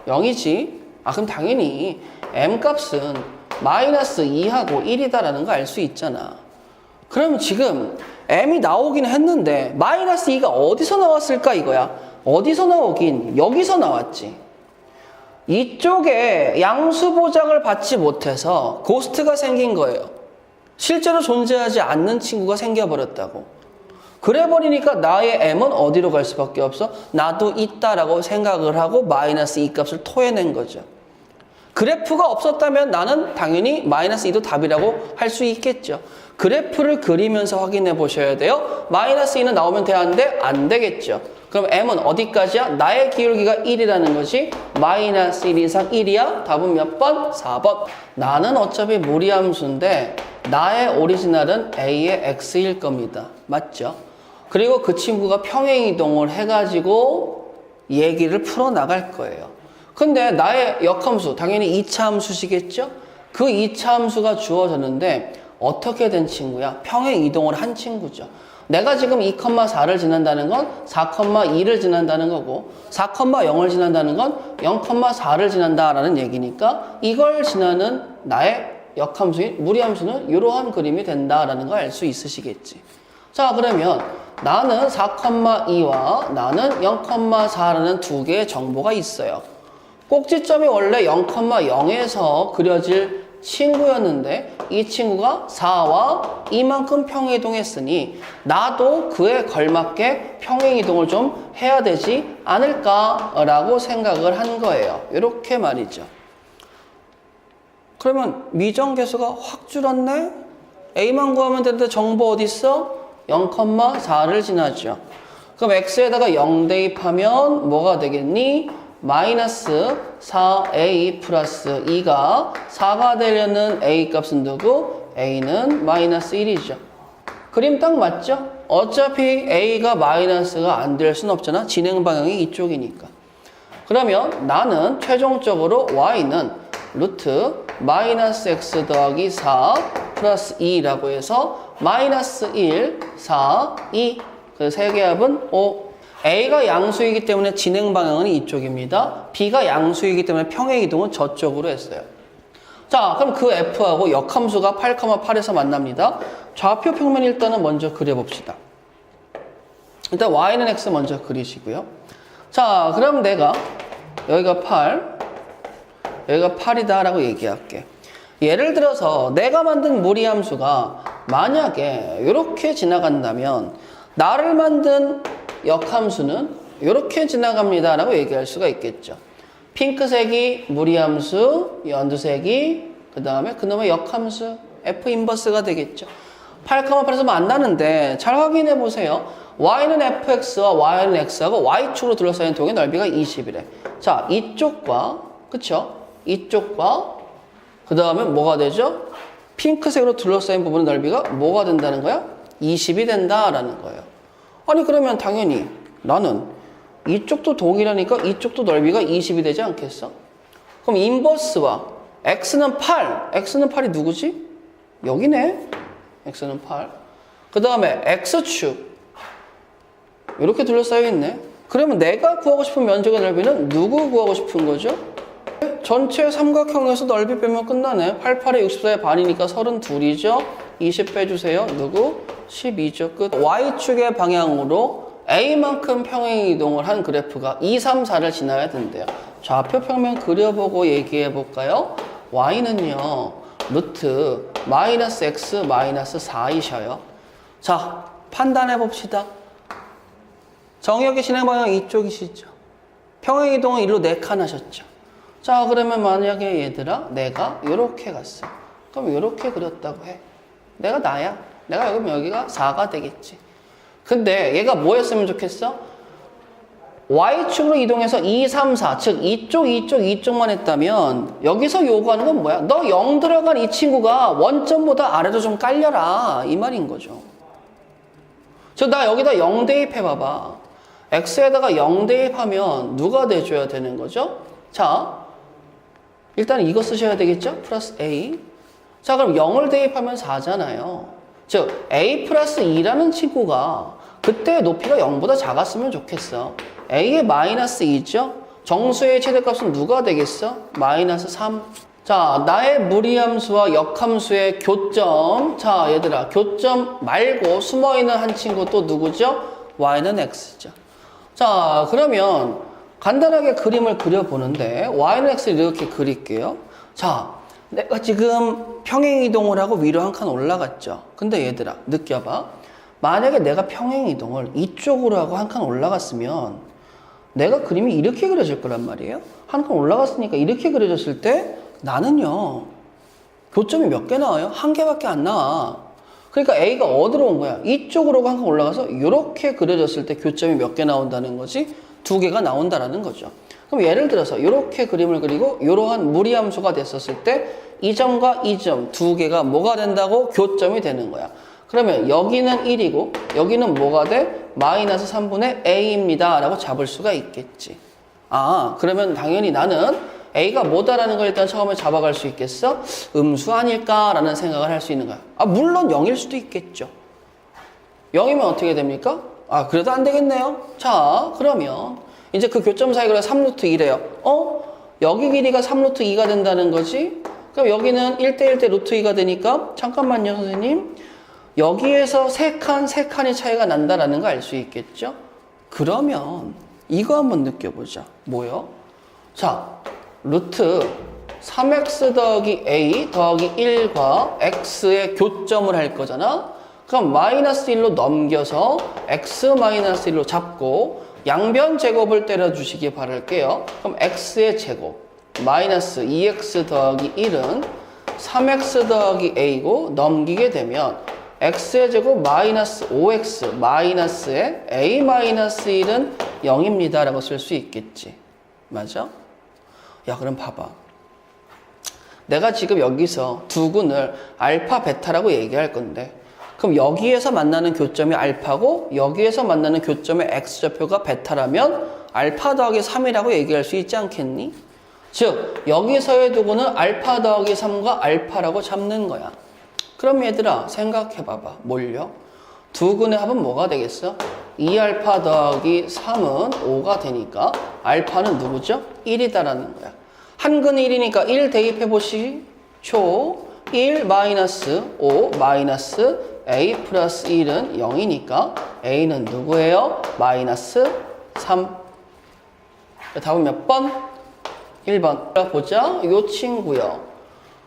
0이지. 아, 그럼 당연히 m값은 마이너스 2하고 1이다라는 거 알 수 있잖아. 그럼 지금 m이 나오긴 했는데 마이너스 2가 어디서 나왔을까 이거야. 어디서 나오긴 여기서 나왔지. 이쪽에 양수 보장을 받지 못해서 고스트가 생긴 거예요. 실제로 존재하지 않는 친구가 생겨버렸다고. 그래 버리니까 나의 m은 어디로 갈 수밖에 없어? 나도 있다라고 생각을 하고 마이너스 2 값을 토해낸 거죠. 그래프가 없었다면 나는 당연히 마이너스 2도 답이라고 할 수 있겠죠. 그래프를 그리면서 확인해 보셔야 돼요. 마이너스 2는 나오면 되는데 안 되겠죠. 그럼 m은 어디까지야? 나의 기울기가 1이라는 거지. 마이너스 1 이상 1이야? 답은 몇 번? 4번. 나는 어차피 무리함수인데 나의 오리지널은 a의 x일 겁니다. 맞죠? 그리고 그 친구가 평행이동을 해가지고 얘기를 풀어나갈 거예요. 근데 나의 역함수, 당연히 2차 함수시겠죠? 그 2차 함수가 주어졌는데 어떻게 된 친구야? 평행이동을 한 친구죠. 내가 지금 2,4를 지난다는 건 4,2를 지난다는 거고 4,0을 지난다는 건 0,4를 지난다라는 얘기니까 이걸 지나는 나의 역함수인 무리함수는 이러한 그림이 된다라는 걸 알 수 있으시겠지. 자, 그러면 나는 4,2와 나는 0,4라는 두 개의 정보가 있어요. 꼭지점이 원래 0,0에서 그려질 친구였는데 이 친구가 4와 이만큼 평행이동했으니 나도 그에 걸맞게 평행이동을 좀 해야 되지 않을까라고 생각을 한 거예요. 이렇게 말이죠. 그러면 미정계수가 확 줄었네? A만 구하면 되는데 정보 어디 있어? 0,4를 지나죠. 그럼 X에다가 0 대입하면 뭐가 되겠니? 마이너스 4a 플러스 2가 4가 되려는 a 값은 누구? a는 마이너스 1이죠. 그림 딱 맞죠? 어차피 a가 마이너스가 안 될 순 없잖아. 진행 방향이 이쪽이니까. 그러면 나는 최종적으로 y는 루트 마이너스 x 더하기 4 플러스 2라고 해서 마이너스 1, 4, 2 그 세 개 합은 5. A가 양수이기 때문에 진행 방향은 이쪽입니다. B가 양수이기 때문에 평행이동은 저쪽으로 했어요. 자, 그럼 그 F하고 역함수가 8,8에서 만납니다. 좌표 평면 일단은 먼저 그려봅시다. 일단 Y는 X 먼저 그리시고요. 자, 그럼 내가 여기가 8, 여기가 8이다 라고 얘기할게. 예를 들어서 내가 만든 무리함수가 만약에 이렇게 지나간다면 나를 만든 역함수는 이렇게 지나갑니다 라고 얘기할 수가 있겠죠. 핑크색이 무리함수, 연두색이 그 다음에 그놈의 역함수 F 인버스가 되겠죠. 8,8에서 만나는데 잘 확인해 보세요. Y는 fx와 Y는 x하고 Y축으로 둘러싸인 동의 넓이가 20이래. 자, 이쪽과 그쵸? 이쪽과 그 다음에 뭐가 되죠? 핑크색으로 둘러싸인 부분의 넓이가 뭐가 된다는 거야? 20이 된다라는 거예요. 아니 그러면 당연히 나는 이쪽도 동일하니까 이쪽도 넓이가 20이 되지 않겠어? 그럼 인버스와 x는 8. x는 8이 누구지? 여기네. x는 8. 그 다음에 x축 이렇게 둘러싸여 있네. 그러면 내가 구하고 싶은 면적의 넓이는 누구 구하고 싶은 거죠? 전체 삼각형에서 넓이 빼면 끝나네. 88에 64의 반이니까 32이죠. 20 빼주세요. 누구? 12죠. 끝. Y축의 방향으로 A만큼 평행이동을 한 그래프가 2, 3, 4를 지나야 된대요. 좌표 평면 그려보고 얘기해 볼까요? Y는요. 루트 마이너스 X 마이너스 4이셔요. 자, 판단해 봅시다. 정역의 진행 방향 이쪽이시죠. 평행이동은 일로 4칸 하셨죠. 자, 그러면 만약에 얘들아 내가 이렇게 갔어. 그럼 이렇게 그렸다고 해. 내가 나야. 내가 여기가 4가 되겠지. 근데 얘가 뭐였으면 좋겠어? Y축으로 이동해서 2, 3, 4, 즉 이쪽만 했다면 여기서 요구하는 건 뭐야? 너 0 들어간 이 친구가 원점보다 아래로 좀 깔려라 이 말인 거죠. 즉 나 여기다 0 대입해봐봐. X에다가 0 대입하면 누가 돼줘야 되는 거죠? 자, 일단 이거 쓰셔야 되겠죠? 플러스 A. 자, 그럼 0을 대입하면 4잖아요. 즉 A 플러스 2라는 친구가 그때 높이가 0보다 작았으면 좋겠어. A의 마이너스 2죠? 정수의 최대값은 누가 되겠어? 마이너스 3. 자, 나의 무리함수와 역함수의 교점. 자, 얘들아, 교점 말고 숨어있는 한 친구 또 누구죠? Y는 X죠. 자, 그러면 간단하게 그림을 그려보는데 Y는 X를 이렇게 그릴게요. 자, 내가 지금 평행이동을 하고 위로 한 칸 올라갔죠. 근데 얘들아 느껴봐. 만약에 내가 평행이동을 이쪽으로 하고 한 칸 올라갔으면 내가 그림이 이렇게 그려질 거란 말이에요. 한 칸 올라갔으니까 이렇게 그려졌을 때 나는요. 교점이 몇 개 나와요? 한 개밖에 안 나와. 그러니까 A가 어디로 온 거야? 이쪽으로 한 칸 올라가서 이렇게 그려졌을 때 교점이 몇 개 나온다는 거지? 2개가 나온다라는 거죠. 그럼 예를 들어서 이렇게 그림을 그리고 이러한 무리함수가 됐었을 때 이 점과 이 점 2개가 뭐가 된다고? 교점이 되는 거야. 그러면 여기는 1이고 여기는 뭐가 돼? 마이너스 3분의 A입니다 라고 잡을 수가 있겠지. 아, 그러면 당연히 나는 A가 뭐다라는 걸 일단 처음에 잡아갈 수 있겠어? 음수 아닐까라는 생각을 할 수 있는 거야. 아, 물론 0일 수도 있겠죠. 0이면 어떻게 됩니까? 아, 그래도 안 되겠네요. 자, 그러면 이제 그 교점 사이가 3루트 2래요. 여기 길이가 3루트 2가 된다는 거지? 그럼 여기는 1대1 대 루트 2가 되니까 잠깐만요, 선생님. 여기에서 3칸이 차이가 난다라는 거 알 수 있겠죠? 그러면 이거 한번 느껴보자. 뭐요? 자, 루트 3x 더하기 a 더하기 1과 x의 교점을 할 거잖아? 그럼 마이너스 1로 넘겨서 x 마이너스 1로 잡고 양변 제곱을 때려주시기 바랄게요. 그럼 x의 제곱 마이너스 2x 더하기 1은 3x 더하기 a고 넘기게 되면 x의 제곱 마이너스 5x 마이너스의 a 마이너스 1은 0입니다 라고 쓸 수 있겠지. 맞아? 야, 그럼 봐봐. 내가 지금 여기서 두근을 알파 베타라고 얘기할 건데 그럼 여기에서 만나는 교점이 알파고 여기에서 만나는 교점의 x좌표가 베타라면 알파 더하기 3이라고 얘기할 수 있지 않겠니? 즉 여기서의 두근은 알파 더하기 3과 알파라고 잡는 거야. 그럼 얘들아 생각해봐봐. 뭘요? 두근의 합은 뭐가 되겠어? 2알파 더하기 3은 5가 되니까 알파는 누구죠? 1이다라는 거야. 한근 1이니까 1 대입해보시죠. 1 마이너스 5 마이너스 a 플러스 1은 0이니까 a는 누구예요? 마이너스 3. 답은 몇 번? 1번. 보자. 요 친구요.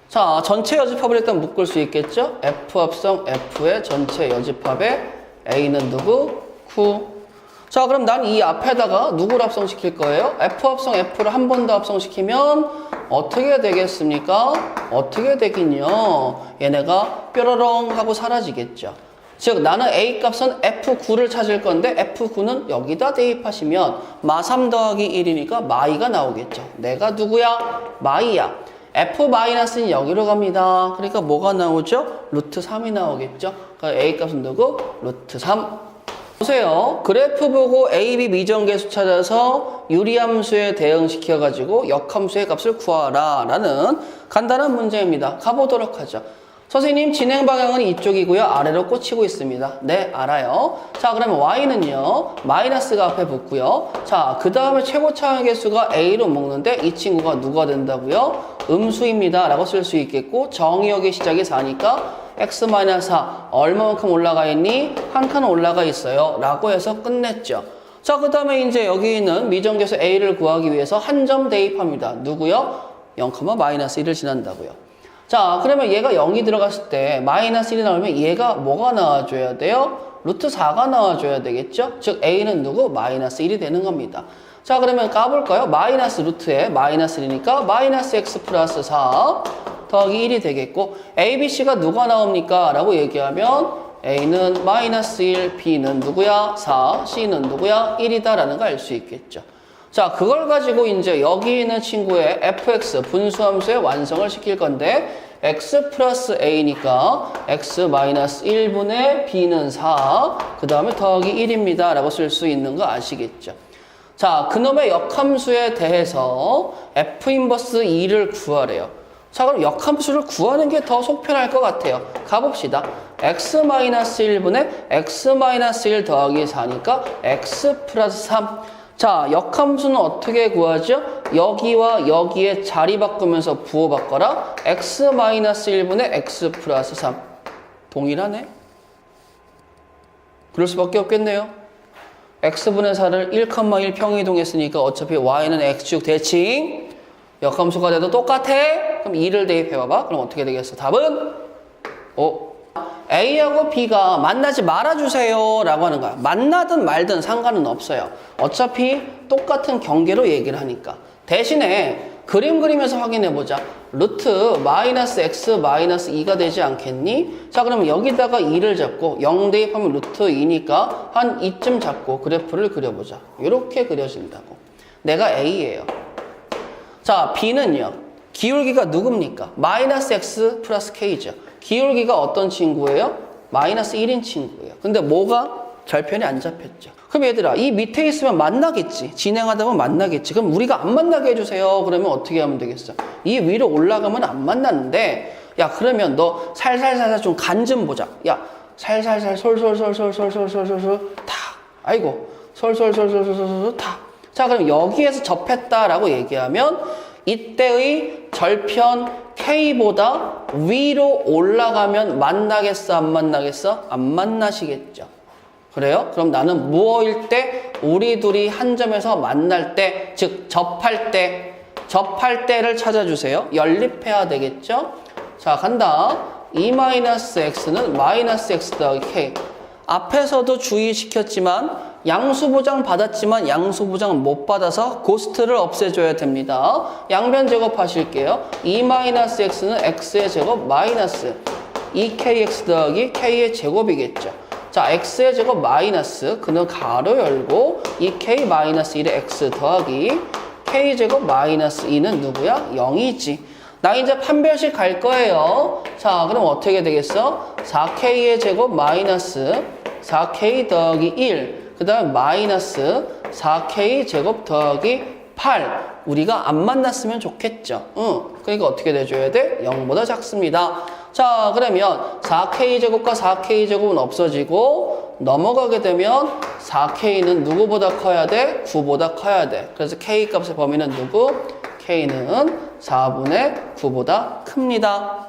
자, 전체 여집합을 일단 묶을 수 있겠죠? F 합성 F의 전체 여집합에 A는 누구? 9. 자, 그럼 난 이 앞에다가 누구를 합성시킬 거예요? F 합성 F를 한 번 더 합성시키면 어떻게 되겠습니까? 어떻게 되긴요? 얘네가 뾰로롱 하고 사라지겠죠. 즉 나는 A 값은 F9를 찾을 건데 F9는 여기다 대입하시면 마3 더하기 1이니까 마이가 나오겠죠. 내가 누구야? 마이야. F-는 여기로 갑니다. 그러니까 뭐가 나오죠? 루트 3이 나오겠죠. 그러니까 A 값은 누구? 루트 3. 보세요. 그래프 보고 A, B 미정계수 찾아서 유리함수에 대응시켜가지고 역함수의 값을 구하라 라는 간단한 문제입니다. 가보도록 하죠. 선생님 진행 방향은 이쪽이고요. 아래로 꽂히고 있습니다. 네, 알아요. 자, 그러면 Y는요. 마이너스가 앞에 붙고요. 자, 그 다음에 최고차의 개수가 A로 먹는데 이 친구가 누가 된다고요? 음수입니다. 라고 쓸 수 있겠고 정의역의 시작이 4니까 x-4 얼마만큼 올라가 있니? 한 칸 올라가 있어요. 라고 해서 끝냈죠. 자, 그 다음에 이제 여기 있는 미정계수 A를 구하기 위해서 한 점 대입합니다. 누구요? 0,-1을 지난다고요. 자, 그러면 얘가 0이 들어갔을 때 마이너스 1이 나오면 얘가 뭐가 나와줘야 돼요? 루트 4가 나와줘야 되겠죠? 즉 A는 누구? 마이너스 1이 되는 겁니다. 자, 그러면 까볼까요? 마이너스 루트에 마이너스 1이니까 마이너스 x 플러스 4 더하기 1이 되겠고 A, B, C가 누가 나옵니까? 라고 얘기하면 A는 마이너스 1, B는 누구야? 4, C는 누구야? 1이다 라는 걸 알 수 있겠죠. 자, 그걸 가지고 이제 여기 있는 친구의 fx 분수함수의 완성을 시킬 건데 x 플러스 a니까 x 마이너스 1분의 b는 4, 그 다음에 더하기 1입니다 라고 쓸 수 있는 거 아시겠죠? 자, 그놈의 역함수에 대해서 f 인버스 2를 구하래요. 자, 그럼 역함수를 구하는 게 더 속편할 것 같아요. 가봅시다. x 마이너스 1분의 x 마이너스 1 더하기 4니까 x 플러스 3. 자, 역함수는 어떻게 구하죠? 여기와 여기에 자리 바꾸면서 부호 바꿔라. x-1분의 x 플러스 3. 동일하네? 그럴 수밖에 없겠네요. x분의 4를 1,1 평이동했으니까 어차피 y는 x축 대칭. 역함수가 돼도 똑같아? 그럼 2를 대입해봐봐. 그럼 어떻게 되겠어? 답은 5. A하고 B가 만나지 말아주세요 라고 하는 거야. 만나든 말든 상관은 없어요. 어차피 똑같은 경계로 얘기를 하니까. 대신에 그림 그리면서 확인해보자. 루트 마이너스 x 마이너스 2가 되지 않겠니? 자, 그럼 여기다가 2를 잡고 0 대입하면 루트 2니까 한 2쯤 잡고 그래프를 그려보자. 이렇게 그려진다고. 내가 A예요. 자, B는요. 기울기가 누굽니까? 마이너스 x 플러스 k죠. 기울기가 어떤 친구예요? 마이너스 1인 친구예요. 근데 뭐가 절편이 안 잡혔죠. 그럼 얘들아, 이 밑에 있으면 만나겠지. 진행하다 보면 만나겠지. 그럼 우리가 안 만나게 해주세요. 그러면 어떻게 하면 되겠어? 이 위로 올라가면 안 만나는데, 야, 그러면 너 살살살살 좀 간 좀 보자. 야, 살살살 솔솔솔솔솔솔솔솔솔 탁. 아이고, 솔솔솔솔솔솔솔 탁. 자, 그럼 여기에서 접했다라고 얘기하면 이때의 절편 K보다 위로 올라가면 만나겠어? 안 만나겠어? 안 만나시겠죠. 그래요? 그럼 나는 무어일 때 우리 둘이 한 점에서 만날 때, 즉 접할 때를 찾아주세요. 연립해야 되겠죠? 자, 간다. 2-x는 마이너스 x 더하기 k. 앞에서도 주의시켰지만 양수보장 받았지만 양수보장 못 받아서 고스트를 없애줘야 됩니다. 양변 제곱하실게요. 2-x는 x의 제곱 마이너스 2kx 더하기 k의 제곱이겠죠. 자, x의 제곱 마이너스 그는 가로 열고 2k 마이너스 1의 x 더하기 k 제곱 마이너스 2는 누구야? 0이지. 나 이제 판별식 갈 거예요. 자, 그럼 어떻게 되겠어? 4k의 제곱 마이너스 4k 더하기 1, 그 다음에 마이너스 4k 제곱 더하기 8. 우리가 안 만났으면 좋겠죠. 그러니까 어떻게 돼줘야 돼? 0보다 작습니다. 자, 그러면 4k 제곱과 4k 제곱은 없어지고 넘어가게 되면 4k는 누구보다 커야 돼? 9보다 커야 돼. 그래서 k 값의 범위는 누구? k는 4분의 9보다 큽니다.